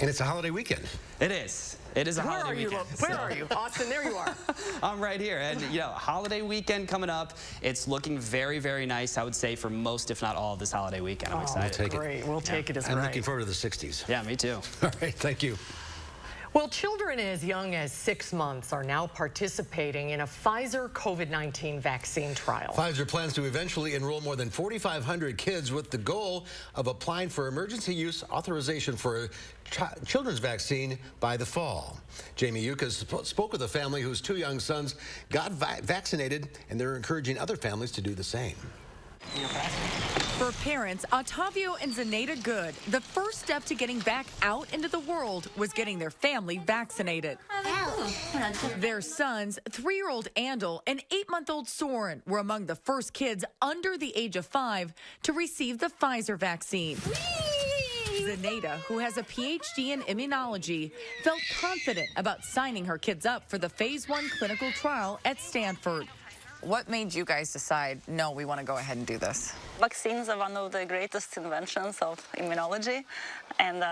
Speaker 1: And it's a holiday weekend.
Speaker 10: It is. It is a holiday weekend.
Speaker 2: Where are you? Austin, there you are.
Speaker 10: I'm right here. And, you know, holiday weekend coming up. It's looking very, very nice, I would say, for most, if not all, of this holiday weekend. I'm excited.
Speaker 1: We'll take
Speaker 2: Great.
Speaker 1: it.
Speaker 2: We'll take it as
Speaker 1: I'm
Speaker 2: right.
Speaker 1: looking forward to the 60s.
Speaker 10: Yeah, me too.
Speaker 1: All right. Thank you.
Speaker 2: Well, children as young as 6 months are now participating in a Pfizer COVID-19 vaccine trial.
Speaker 1: Pfizer plans to eventually enroll more than 4,500 kids with the goal of applying for emergency use authorization for a children's vaccine by the fall. Jamie Yukas spoke with a family whose 2 young sons got vaccinated, and they're encouraging other families to do the same.
Speaker 4: For parents, Otavio and Zenaida Good, the first step to getting back out into the world was getting their family vaccinated. Their sons, 3-year-old Andel and 8-month-old Soren, were among the first kids under the age of 5 to receive the Pfizer vaccine. Zenaida, who has a PhD in immunology, felt confident about signing her kids up for the Phase 1 clinical trial at Stanford.
Speaker 19: What made you guys decide, no, we want to go ahead and do this?
Speaker 20: Vaccines are one of the greatest inventions of immunology, and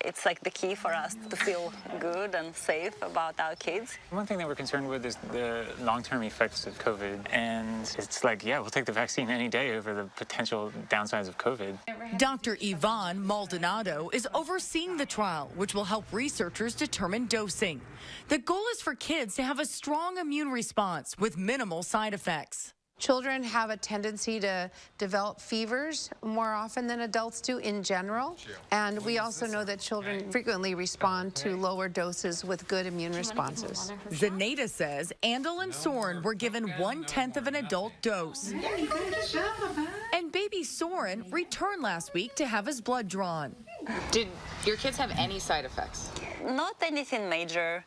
Speaker 20: it's like the key for us to feel good and safe about our kids.
Speaker 21: One thing that we're concerned with is the long-term effects of COVID, and it's like, yeah, we'll take the vaccine any day over the potential downsides of COVID.
Speaker 4: Dr. Yvonne Maldonado is overseeing the trial, which will help researchers determine dosing. The goal is for kids to have a strong immune response with minimal side effects.
Speaker 23: Children have a tendency to develop fevers more often than adults do in general. And we also know that children frequently respond to lower doses with good immune responses.
Speaker 4: Zenaida says Andel and Soren were given 1/10 of an adult dose. And baby Soren returned last week to have his blood drawn.
Speaker 19: Did your kids have any side effects?
Speaker 20: Not anything major.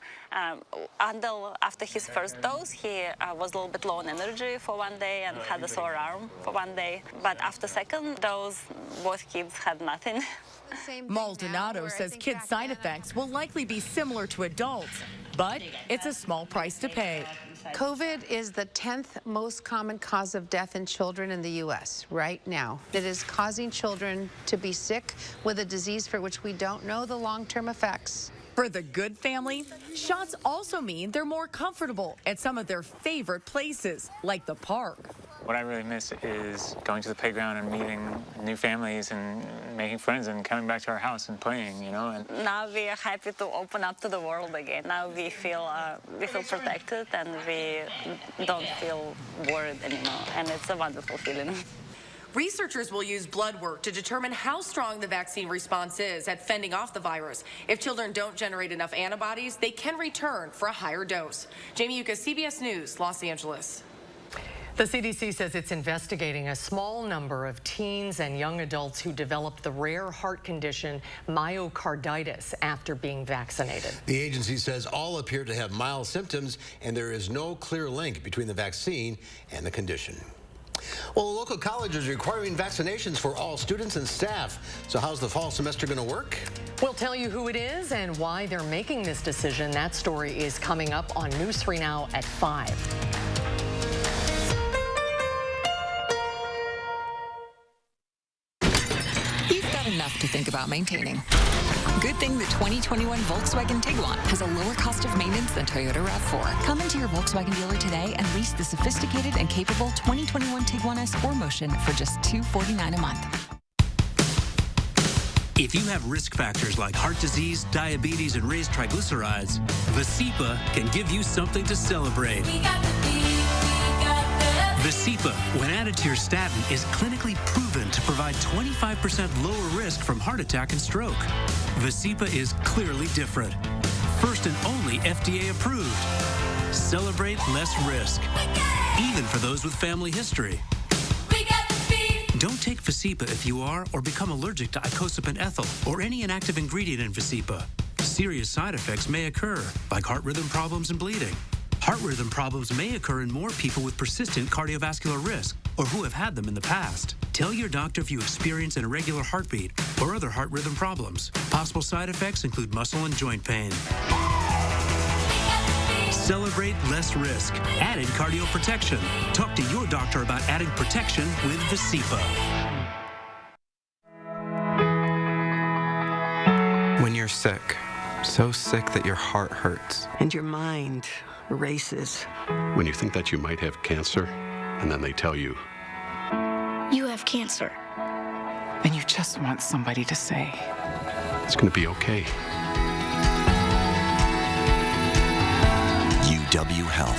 Speaker 20: Andel, after his first dose, he was a little bit low on energy for one day and had a sore arm for one day. But after second dose, both kids had nothing.
Speaker 4: Maldonado says kids' side effects will likely be similar to adults, but it's a small price to pay.
Speaker 23: COVID is the 10th most common cause of death in children in the U.S. right now. It is causing children to be sick with a disease for which we don't know the long-term effects.
Speaker 4: For the Good family, shots also mean they're more comfortable at some of their favorite places, like the park.
Speaker 21: What I really miss is going to the playground and meeting new families and making friends and coming back to our house and playing, you know. And
Speaker 20: now we are happy to open up to the world again. Now we feel protected and we don't feel worried anymore. And it's a wonderful feeling.
Speaker 4: Researchers will use blood work to determine how strong the vaccine response is at fending off the virus. If children don't generate enough antibodies, they can return for a higher dose. Jamie Yucca, CBS News, Los Angeles.
Speaker 2: The CDC says it's investigating a small number of teens and young adults who developed the rare heart condition myocarditis after being vaccinated.
Speaker 1: The agency says all appear to have mild symptoms, and there is no clear link between the vaccine and the condition. Well, a local college is requiring vaccinations for all students and staff. So how's the fall semester going to work?
Speaker 2: We'll tell you who it is and why they're making this decision. That story is coming up on News 3 Now at 5.
Speaker 24: You've got enough to think about maintaining. Good thing the 2021 Volkswagen Tiguan has a lower cost of maintenance than Toyota RAV4. Come into your Volkswagen dealer today and lease the sophisticated and capable 2021 Tiguan S 4Motion for just $249 a month.
Speaker 25: If you have risk factors like heart disease, diabetes, and raised triglycerides, Vasipa can give you something to celebrate. Vasipa, when added to your statin, is clinically proven to provide 25% lower risk from heart attack and stroke. Vasipa is clearly different. First and only FDA approved. Celebrate less risk, even for those with family history. Don't take Vasipa if you are or become allergic to icosapent ethyl or any inactive ingredient in Vasipa. Serious side effects may occur, like heart rhythm problems and bleeding. Heart rhythm problems may occur in more people with persistent cardiovascular risk or who have had them in the past. Tell your doctor if you experience an irregular heartbeat or other heart rhythm problems. Possible side effects include muscle and joint pain. Celebrate less risk. Added cardio protection. Talk to your doctor about adding protection with Vasipa.
Speaker 26: When you're sick, so sick that your heart hurts.
Speaker 27: And your mind races.
Speaker 29: When you think that you might have cancer, and then they tell you,
Speaker 27: you have cancer.
Speaker 26: And you just want somebody to say,
Speaker 29: it's going to be okay.
Speaker 31: UW Health.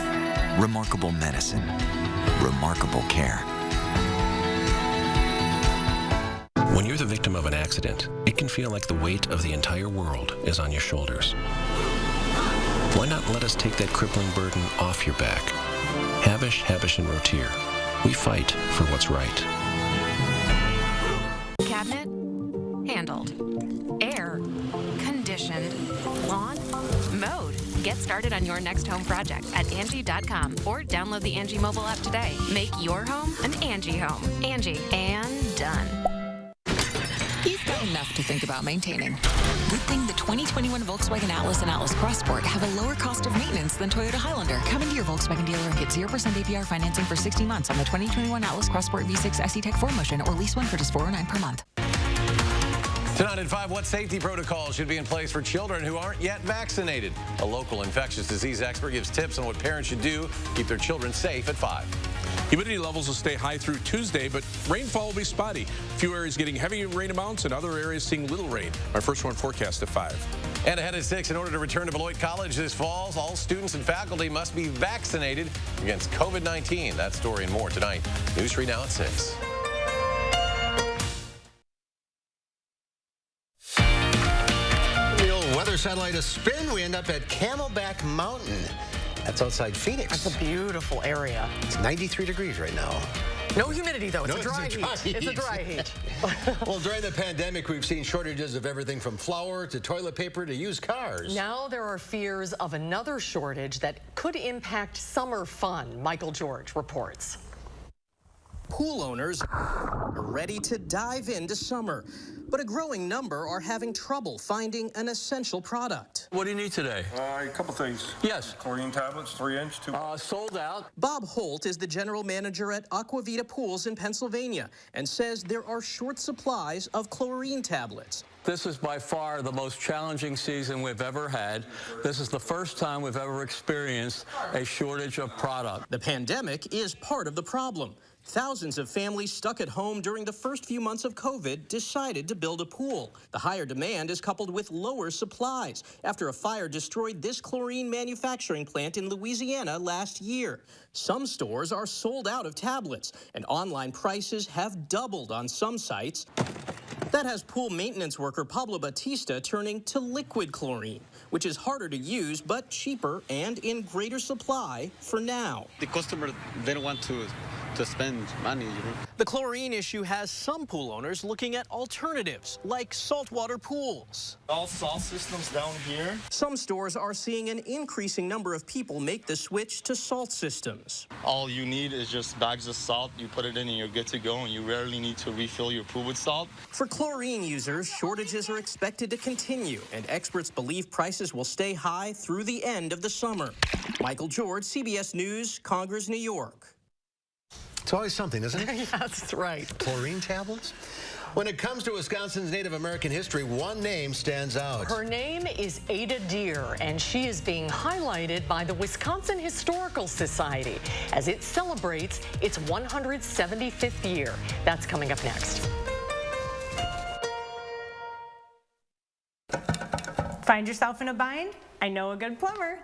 Speaker 31: Remarkable medicine. Remarkable care.
Speaker 32: When you're the victim of an accident, it can feel like the weight of the entire world is on your shoulders. Why not let us take that crippling burden off your back? Havish, and Rotier. We fight for what's right.
Speaker 3: Get started on your next home project at Angie.com or download the Angie mobile app today. Make your home an Angie home. Angie, and done.
Speaker 24: You've got enough to think about maintaining. Good thing the 2021 Volkswagen Atlas and Atlas Cross Sport have a lower cost of maintenance than Toyota Highlander. Come into your Volkswagen dealer and get 0% APR financing for 60 months on the 2021 Atlas Cross Sport V6 SE Tech 4Motion or lease one for just $409 per month.
Speaker 5: Tonight at 5, what safety protocols should be in place for children who aren't yet vaccinated? A local infectious disease expert gives tips on what parents should do to keep their children safe at 5.
Speaker 6: Humidity levels will stay high through Tuesday, but rainfall will be spotty. A few areas getting heavy rain amounts and other areas seeing little rain. Our first one forecast at 5.
Speaker 5: And ahead at 6, in order to return to Beloit College this fall, all students and faculty must be vaccinated against COVID-19. That story and more tonight. News 3 now at 6.
Speaker 1: Weather satellite a spin, we end up at Camelback Mountain. That's outside Phoenix.
Speaker 2: That's a beautiful area.
Speaker 1: It's 93 degrees right now.
Speaker 2: No humidity, though. It's
Speaker 1: No,
Speaker 2: a dry heat. It's a dry heat.
Speaker 1: Well, during the pandemic, we've seen shortages of everything from flour to toilet paper to used cars.
Speaker 2: Now there are fears of another shortage that could impact summer fun. Michael George reports.
Speaker 7: Pool owners are ready to dive into summer, but a growing number are having trouble finding an essential product.
Speaker 8: What do you need today?
Speaker 9: A couple things.
Speaker 8: Yes.
Speaker 9: Chlorine tablets, 3-inch, 2.
Speaker 8: Sold out.
Speaker 7: Bob Holt is the general manager at AQUAVITA Pools in Pennsylvania and says there are short supplies of chlorine tablets.
Speaker 8: This is by far the most challenging season we've ever had. This is the first time we've ever experienced a shortage of product.
Speaker 7: The pandemic is part of the problem. Thousands of families stuck at home during the first few months of COVID decided to build a pool. The higher demand is coupled with lower supplies after a fire destroyed this chlorine manufacturing plant in Louisiana last year. Some stores are sold out of tablets, and online prices have doubled on some sites. That has pool maintenance worker Pablo Batista turning to liquid chlorine, which is harder to use but cheaper and in greater supply for now.
Speaker 11: The customer, they don't want to spend money,
Speaker 7: The chlorine issue has some pool owners looking at alternatives, like saltwater pools.
Speaker 9: All salt systems down here.
Speaker 7: Some stores are seeing an increasing number of people make the switch to salt systems.
Speaker 11: All you need is just bags of salt. You put it in and you're good to go, and you rarely need to refill your pool with salt.
Speaker 7: For chlorine users, shortages are expected to continue, and experts believe prices will stay high through the end of the summer. Michael George, CBS News, Congress, New York.
Speaker 1: It's always something, isn't it?
Speaker 2: Yeah, that's right.
Speaker 1: Chlorine tablets? When it comes to Wisconsin's Native American history, one name stands out.
Speaker 2: Her name is Ada Deer, and she is being highlighted by the Wisconsin Historical Society as it celebrates its 175th year. That's coming up next.
Speaker 12: Find yourself in a bind? I know a good plumber.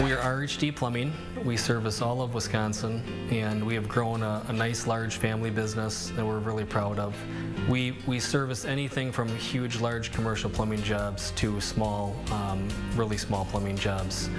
Speaker 14: We are RHD Plumbing. We service all of Wisconsin, and we have grown a nice large family business that we're really proud of. We service anything from huge large commercial plumbing jobs to small, really small plumbing jobs.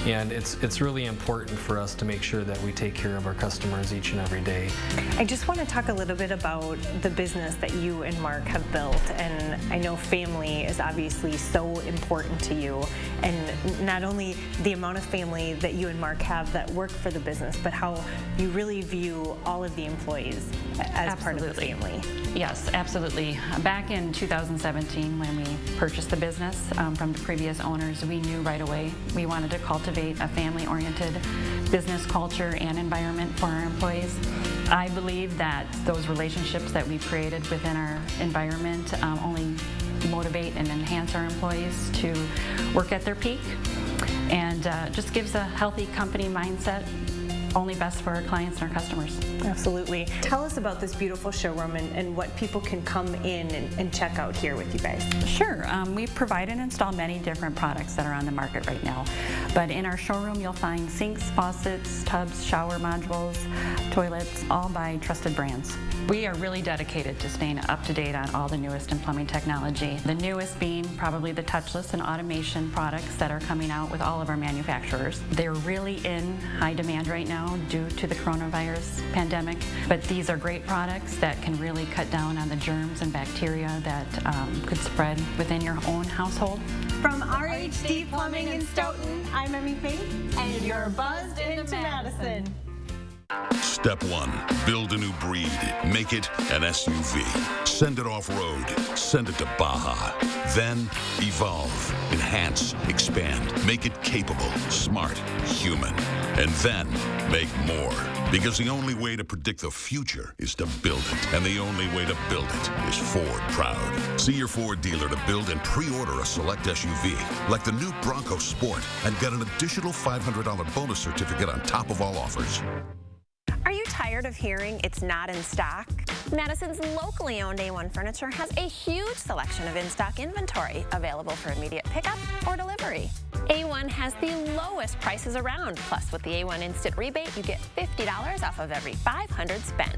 Speaker 14: And it's really important for us to make sure that we take care of our customers each and every day.
Speaker 12: I just want to talk a little bit about the business that you and Mark have built, and I know family is obviously so important to you, and not only the amount of family that you and Mark have that work for the business, but how you really view all of the employees as part of the family.
Speaker 22: Yes, absolutely. Back in 2017, when we purchased the business from the previous owners, we knew right away we wanted to cultivate a family-oriented business culture and environment for our employees. I believe that those relationships that we've created within our environment only motivate and enhance our employees to work at their peak, and just gives a healthy company mindset, only best for our clients and our customers.
Speaker 12: Absolutely. Tell us about this beautiful showroom and what people can come in and check out here with you guys.
Speaker 22: Sure. We provide and install many different products that are on the market right now. But in our showroom, you'll find sinks, faucets, tubs, shower modules, toilets, all by trusted brands. We are really dedicated to staying up to date on all the newest in plumbing technology. The newest being probably the touchless and automation products that are coming out with all of our manufacturers. They're really in high demand right now due to the coronavirus pandemic, but these are great products that can really cut down on the germs and bacteria that could spread within your own household.
Speaker 10: From RHD Plumbing in Stoughton, I'm Emmy Faith, and you're buzzed into Madison.
Speaker 13: Step 1, build a new breed. Make it an SUV. Send it off-road. Send it to Baja. Then evolve, enhance, expand. Make it capable, smart, human. And then make more. Because the only way to predict the future is to build it. And the only way to build it is Ford Proud. See your Ford dealer to build and pre-order a select SUV, like the new Bronco Sport, and get an additional $500 bonus certificate on top of all offers.
Speaker 15: Are you tired of hearing it's not in stock? Madison's locally owned A1 Furniture has a huge selection of in-stock inventory available for immediate pickup or delivery. A1 has the lowest prices around. Plus, with the A1 Instant Rebate, you get $50 off of every $500 spent.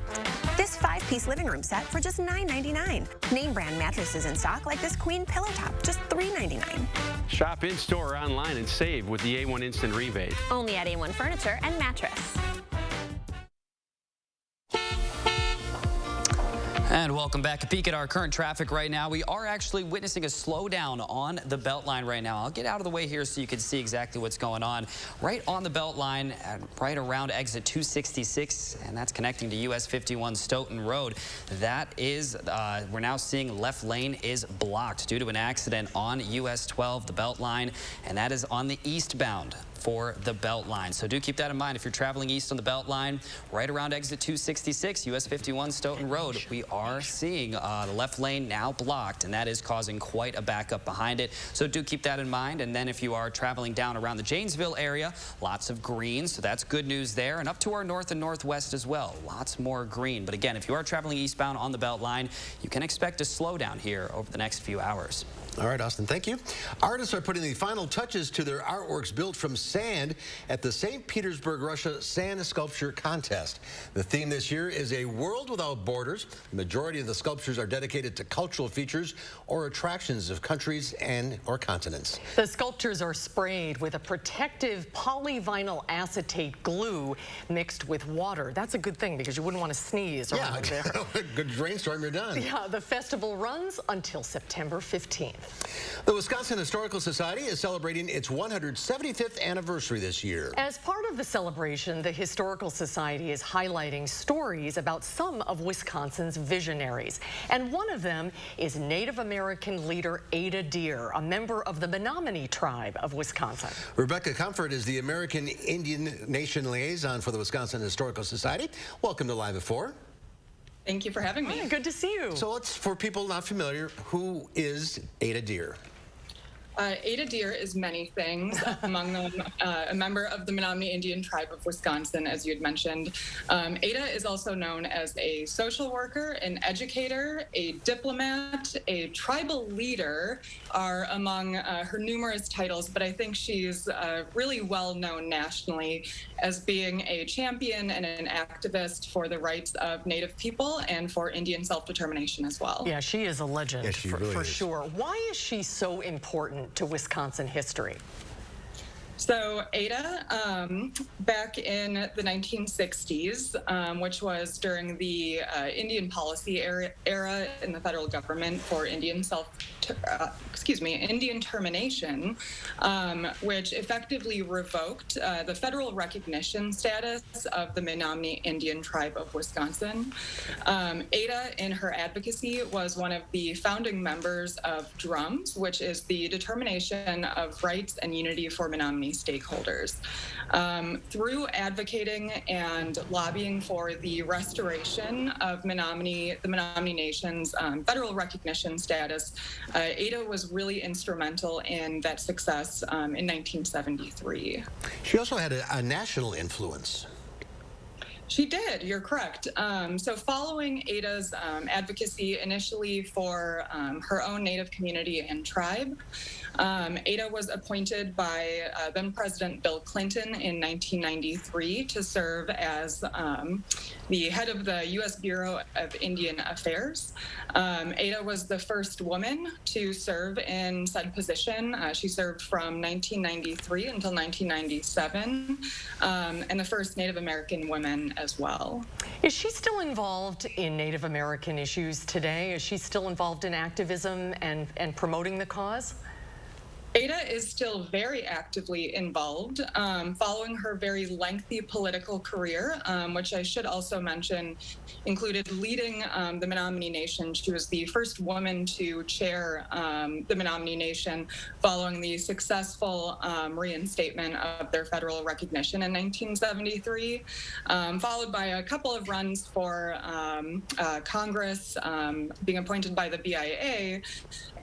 Speaker 15: This 5-piece living room set for just $9.99. Name brand mattresses in stock like this Queen Pillow Top, just $3.99.
Speaker 16: Shop in-store or online and save with the A1 Instant Rebate.
Speaker 15: Only at A1 Furniture and Mattress.
Speaker 17: And welcome back. A peek at our current traffic right now. We are actually witnessing a slowdown on the Beltline right now. I'll get out of the way here so you can see exactly what's going on. Right on the Beltline, right around exit 266, and that's connecting to US 51 Stoughton Road. That is, we're now seeing left lane is blocked due to an accident on US 12, the Beltline, and that is on the eastbound for the Beltline. So do keep that in mind if you're traveling east on the Beltline, right around exit 266, US 51 Stoughton Road. We are seeing the left lane now blocked, and that is causing quite a backup behind it. So do keep that in mind. And then if you are traveling down around the Janesville area, lots of green, so that's good news there. And up to our north and northwest as well, lots more green. But again, if you are traveling eastbound on the Beltline, you can expect a slowdown here over the next few hours.
Speaker 1: All right, Austin, thank you. Artists are putting the final touches to their artworks built from sand at the St. Petersburg, Russia Sand Sculpture Contest. The theme this year is a world without borders. The majority of the sculptures are dedicated to cultural features or attractions of countries and or continents.
Speaker 2: The sculptures are sprayed with a protective polyvinyl acetate glue mixed with water. That's a good thing because you wouldn't want to sneeze around there.
Speaker 1: Good rainstorm, you're done.
Speaker 2: Yeah, the festival runs until September 15th.
Speaker 1: The Wisconsin Historical Society is celebrating its 175th anniversary this year.
Speaker 2: As part of the celebration, the Historical Society is highlighting stories about some of Wisconsin's visionaries. And one of them is Native American leader Ada Deer, a member of the Menominee tribe of Wisconsin.
Speaker 1: Rebecca Comfort is the American Indian Nation Liaison for the Wisconsin Historical Society. Welcome to Live at 4.
Speaker 18: Thank you for having me.
Speaker 2: Hi, good to see you.
Speaker 1: So let's, for people not familiar, who is Ada Deer?
Speaker 18: Ada Deer is many things, among them a member of the Menominee Indian tribe of Wisconsin, as you had mentioned. Ada is also known as a social worker, an educator, a diplomat, a tribal leader are among her numerous titles, but I think she's really well known nationally as being a champion and an activist for the rights of Native people and for Indian self-determination as well.
Speaker 2: Yeah, she is a legend,
Speaker 1: yes,
Speaker 2: for sure. Why is she so important to Wisconsin history?
Speaker 18: So Ada, back in the 1960s, which was during the Indian policy era in the federal government for Indian Indian termination, which effectively revoked the federal recognition status of the Menominee Indian tribe of Wisconsin. Ada, in her advocacy, was one of the founding members of DRUMS, which is the Determination of Rights and Unity for Menominee stakeholders. Through advocating and lobbying for the restoration of the Menominee Nation's federal recognition status, Ada was really instrumental in that success in 1973.
Speaker 1: She also had a national influence.
Speaker 18: She did, you're correct. So following Ada's advocacy initially for her own Native community and tribe, Ada was appointed by then President Bill Clinton in 1993 to serve as the head of the U.S. Bureau of Indian Affairs. Ada was the first woman to serve in said position. She served from 1993 until 1997, and the first Native American woman as well.
Speaker 2: Is she still involved in Native American issues today? Is she still involved in activism and promoting the cause?
Speaker 18: Ada is still very actively involved, following her very lengthy political career, which I should also mention included leading the Menominee Nation. She was the first woman to chair the Menominee Nation following the successful reinstatement of their federal recognition in 1973, followed by a couple of runs for Congress, being appointed by the BIA.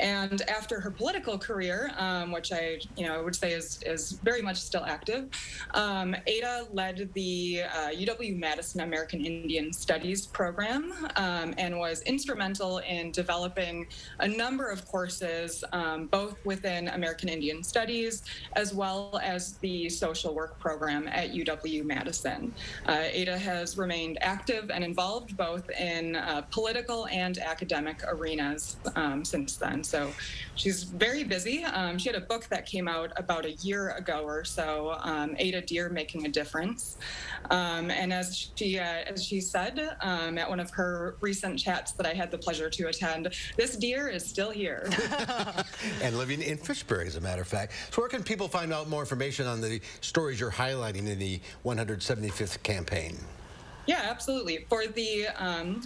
Speaker 18: And after her political career, which I would say is very much still active, Ada led the UW-Madison American Indian Studies program and was instrumental in developing a number of courses, both within American Indian Studies as well as the social work program at UW-Madison. Ada has remained active and involved both in political and academic arenas since then. So she's very busy. She had a book that came out about a year ago or so, Ada Deer Making a Difference. And as she said at one of her recent chats that I had the pleasure to attend, this deer is still here.
Speaker 1: And living in Fishbury, as a matter of fact. So where can people find out more information on the stories you're highlighting in the 175th campaign?
Speaker 18: Yeah, absolutely. For the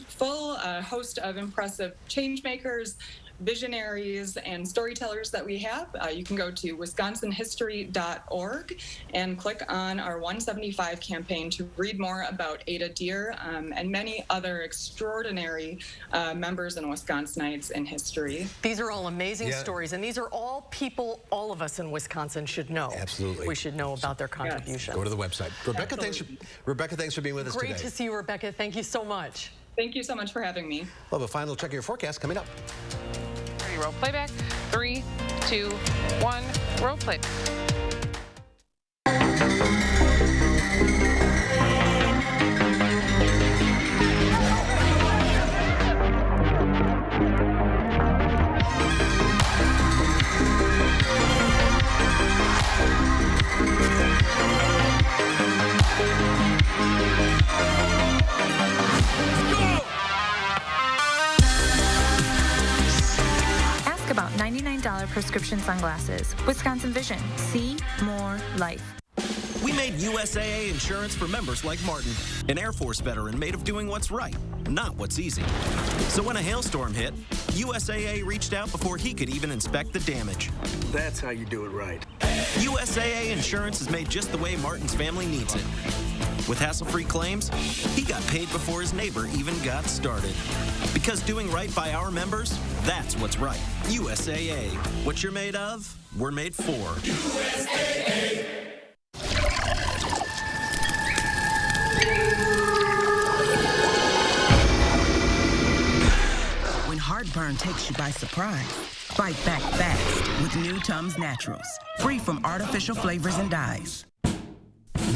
Speaker 18: full host of impressive change makers, visionaries, and storytellers that we have, you can go to wisconsinhistory.org and click on our 175 campaign to read more about Ada Deer and many other extraordinary members and Wisconsinites in history.
Speaker 2: These are all amazing stories, and these are all people all of us in Wisconsin should know.
Speaker 1: Absolutely.
Speaker 2: We should know about their contribution.
Speaker 1: Go to the website. Rebecca, thanks for being with us today.
Speaker 2: Great to see you, Rebecca. Thank you so much.
Speaker 18: Thank you so much for having me.
Speaker 1: We'll have a final check of your forecast coming up.
Speaker 4: Roll playback. 3, 2, 1. Roll play.
Speaker 19: About $99 prescription sunglasses. Wisconsin Vision. See more life.
Speaker 20: We made USAA insurance for members like Martin, an Air Force veteran made of doing what's right, not what's easy. So when a hailstorm hit, USAA reached out before he could even inspect the damage.
Speaker 21: That's how you do it right.
Speaker 20: USAA insurance is made just the way Martin's family needs it. With hassle-free claims, he got paid before his neighbor even got started. Because doing right by our members, that's what's right. USAA. What you're made of, we're made for. USAA.
Speaker 23: When heartburn takes you by surprise, fight back fast with new Tums Naturals. Free from artificial flavors and dyes.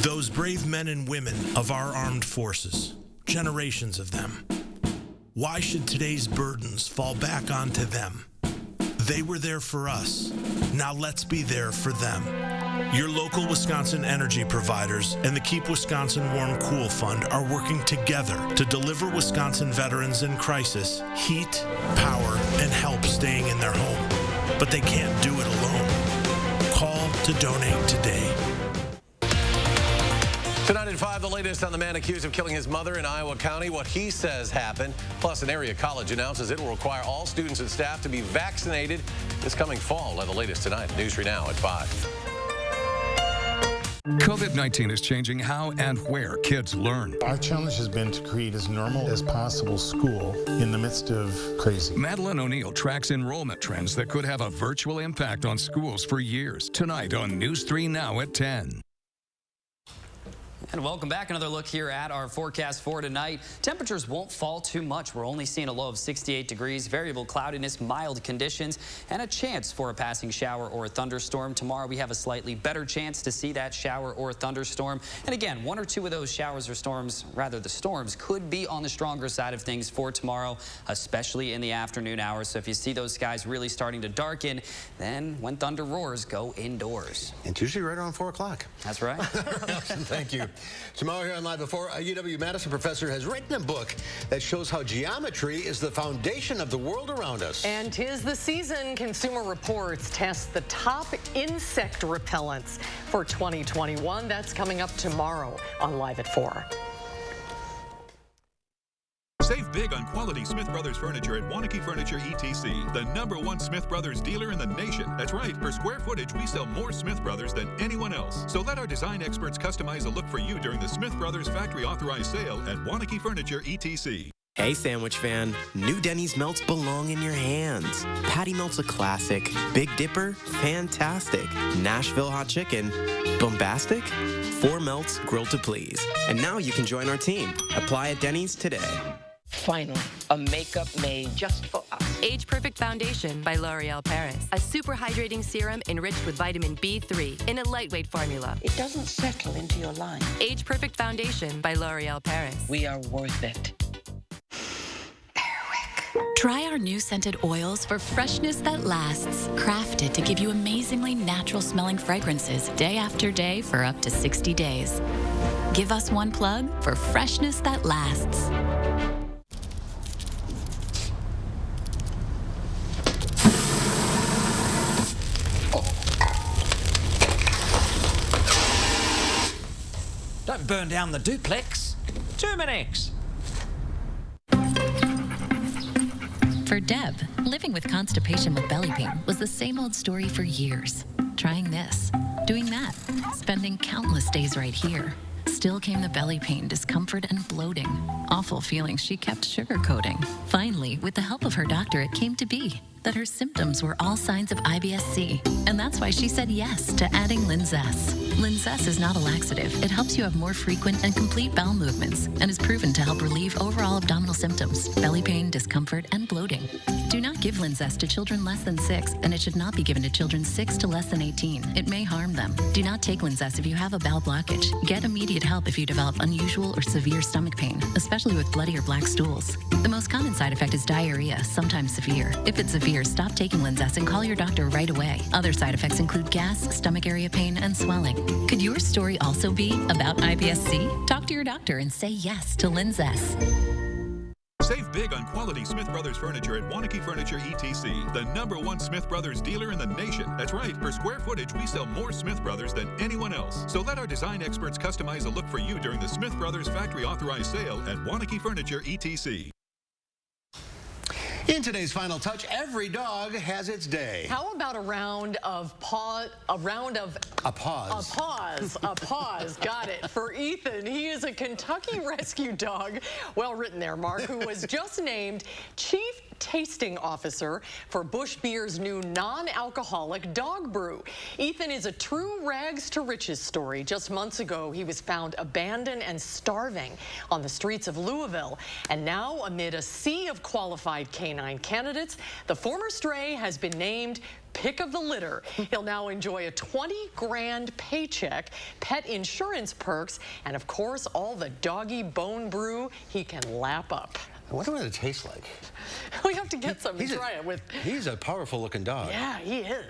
Speaker 25: Those brave men and women of our armed forces, generations of them. Why should today's burdens fall back onto them? They were there for us. Now let's be there for them. Your local Wisconsin energy providers and the Keep Wisconsin Warm Cool Fund are working together to deliver Wisconsin veterans in crisis heat, power, and help staying in their home. But they can't do it alone. Call to donate today.
Speaker 5: Tonight at 5, the latest on the man accused of killing his mother in Iowa County, what he says happened. Plus, an area college announces it will require all students and staff to be vaccinated this coming fall. We'll have the latest tonight. News 3 Now at 5.
Speaker 26: COVID-19 is changing how and where kids learn.
Speaker 27: Our challenge has been to create as normal as possible school in the midst of crazy.
Speaker 26: Madeline O'Neill tracks enrollment trends that could have a virtual impact on schools for years. Tonight on News 3 Now at 10.
Speaker 17: And welcome back. Another look here at our forecast for tonight. Temperatures won't fall too much. We're only seeing a low of 68 degrees, variable cloudiness, mild conditions, and a chance for a passing shower or a thunderstorm. Tomorrow we have a slightly better chance to see that shower or thunderstorm. And again, one or two of those showers or storms, rather the storms, could be on the stronger side of things for tomorrow, especially in the afternoon hours. So if you see those skies really starting to darken, then when thunder roars, go indoors.
Speaker 1: It's usually right around 4 o'clock.
Speaker 17: That's right.
Speaker 1: Thank you. Tomorrow here on Live at 4, a UW-Madison professor has written a book that shows how geometry is the foundation of the world around us.
Speaker 2: And 'tis the season. Consumer Reports tests the top insect repellents for 2021. That's coming up tomorrow on Live at 4.
Speaker 3: Save big on quality Smith Brothers furniture at Wanakee Furniture ETC, the #1 Smith Brothers dealer in the nation. That's right, per square footage, we sell more Smith Brothers than anyone else. So let our design experts customize a look for you during the Smith Brothers factory authorized sale at Wanakee Furniture ETC.
Speaker 6: Hey sandwich fan, new Denny's melts belong in your hands. Patty melts a classic, Big Dipper, fantastic, Nashville hot chicken, bombastic, 4 melts grilled to please. And now you can join our team. Apply at Denny's today.
Speaker 7: Finally, a makeup made just for us.
Speaker 8: Age Perfect Foundation by L'Oreal Paris. A super hydrating serum enriched with vitamin B3 in a lightweight formula.
Speaker 7: It doesn't settle into your line.
Speaker 8: Age Perfect Foundation by L'Oreal Paris.
Speaker 7: We are worth it.
Speaker 9: Try our new scented oils for freshness that lasts. Crafted to give you amazingly natural smelling fragrances day after day for up to 60 days. Give us one plug for freshness that lasts.
Speaker 11: Don't burn down the duplex. Terminex.
Speaker 9: For Deb, living with constipation with belly pain was the same old story for years. Trying this, doing that, spending countless days right here. Still came the belly pain, discomfort, and bloating. Awful feelings she kept sugarcoating. Finally, with the help of her doctor, it came to be that her symptoms were all signs of IBS-C. And that's why she said yes to adding Linzess. Linzess is not a laxative. It helps you have more frequent and complete bowel movements and is proven to help relieve overall abdominal symptoms, belly pain, discomfort, and bloating. Do not give Linzess to children less than 6, and it should not be given to children 6 to less than 18. It may harm them. Do not take Linzess if you have a bowel blockage. Get immediate help if you develop unusual or severe stomach pain, especially with bloody or black stools. The most common side effect is diarrhea, sometimes severe. If it's severe, stop taking Linzess and call your doctor right away. Other side effects include gas, stomach area pain, and swelling. Could your story also be about IBS-C? Talk to your doctor and say yes to Linzess.
Speaker 3: Save big on quality Smith Brothers furniture at Wanakee Furniture ETC, the #1 Smith Brothers dealer in the nation. That's right, per square footage, we sell more Smith Brothers than anyone else. So let our design experts customize a look for you during the Smith Brothers factory authorized sale at Wanakee Furniture ETC.
Speaker 1: In today's Final Touch, every dog has its day.
Speaker 2: How about a round of pause? Got it. For Ethan, he is a Kentucky rescue dog. Well written there, Mark, who was just named Chief Tasting Officer for Busch Beer's new non-alcoholic dog brew. Ethan is a true rags to riches story. Just months ago, he was found abandoned and starving on the streets of Louisville. And now, amid a sea of qualified canine candidates, the former stray has been named Pick of the Litter. He'll now enjoy a $20,000 paycheck, pet insurance perks, and of course, all the doggy bone brew he can lap up.
Speaker 1: I wonder what it tastes like.
Speaker 2: We have to get some and try it with.
Speaker 1: He's a powerful looking dog.
Speaker 2: Yeah, he is.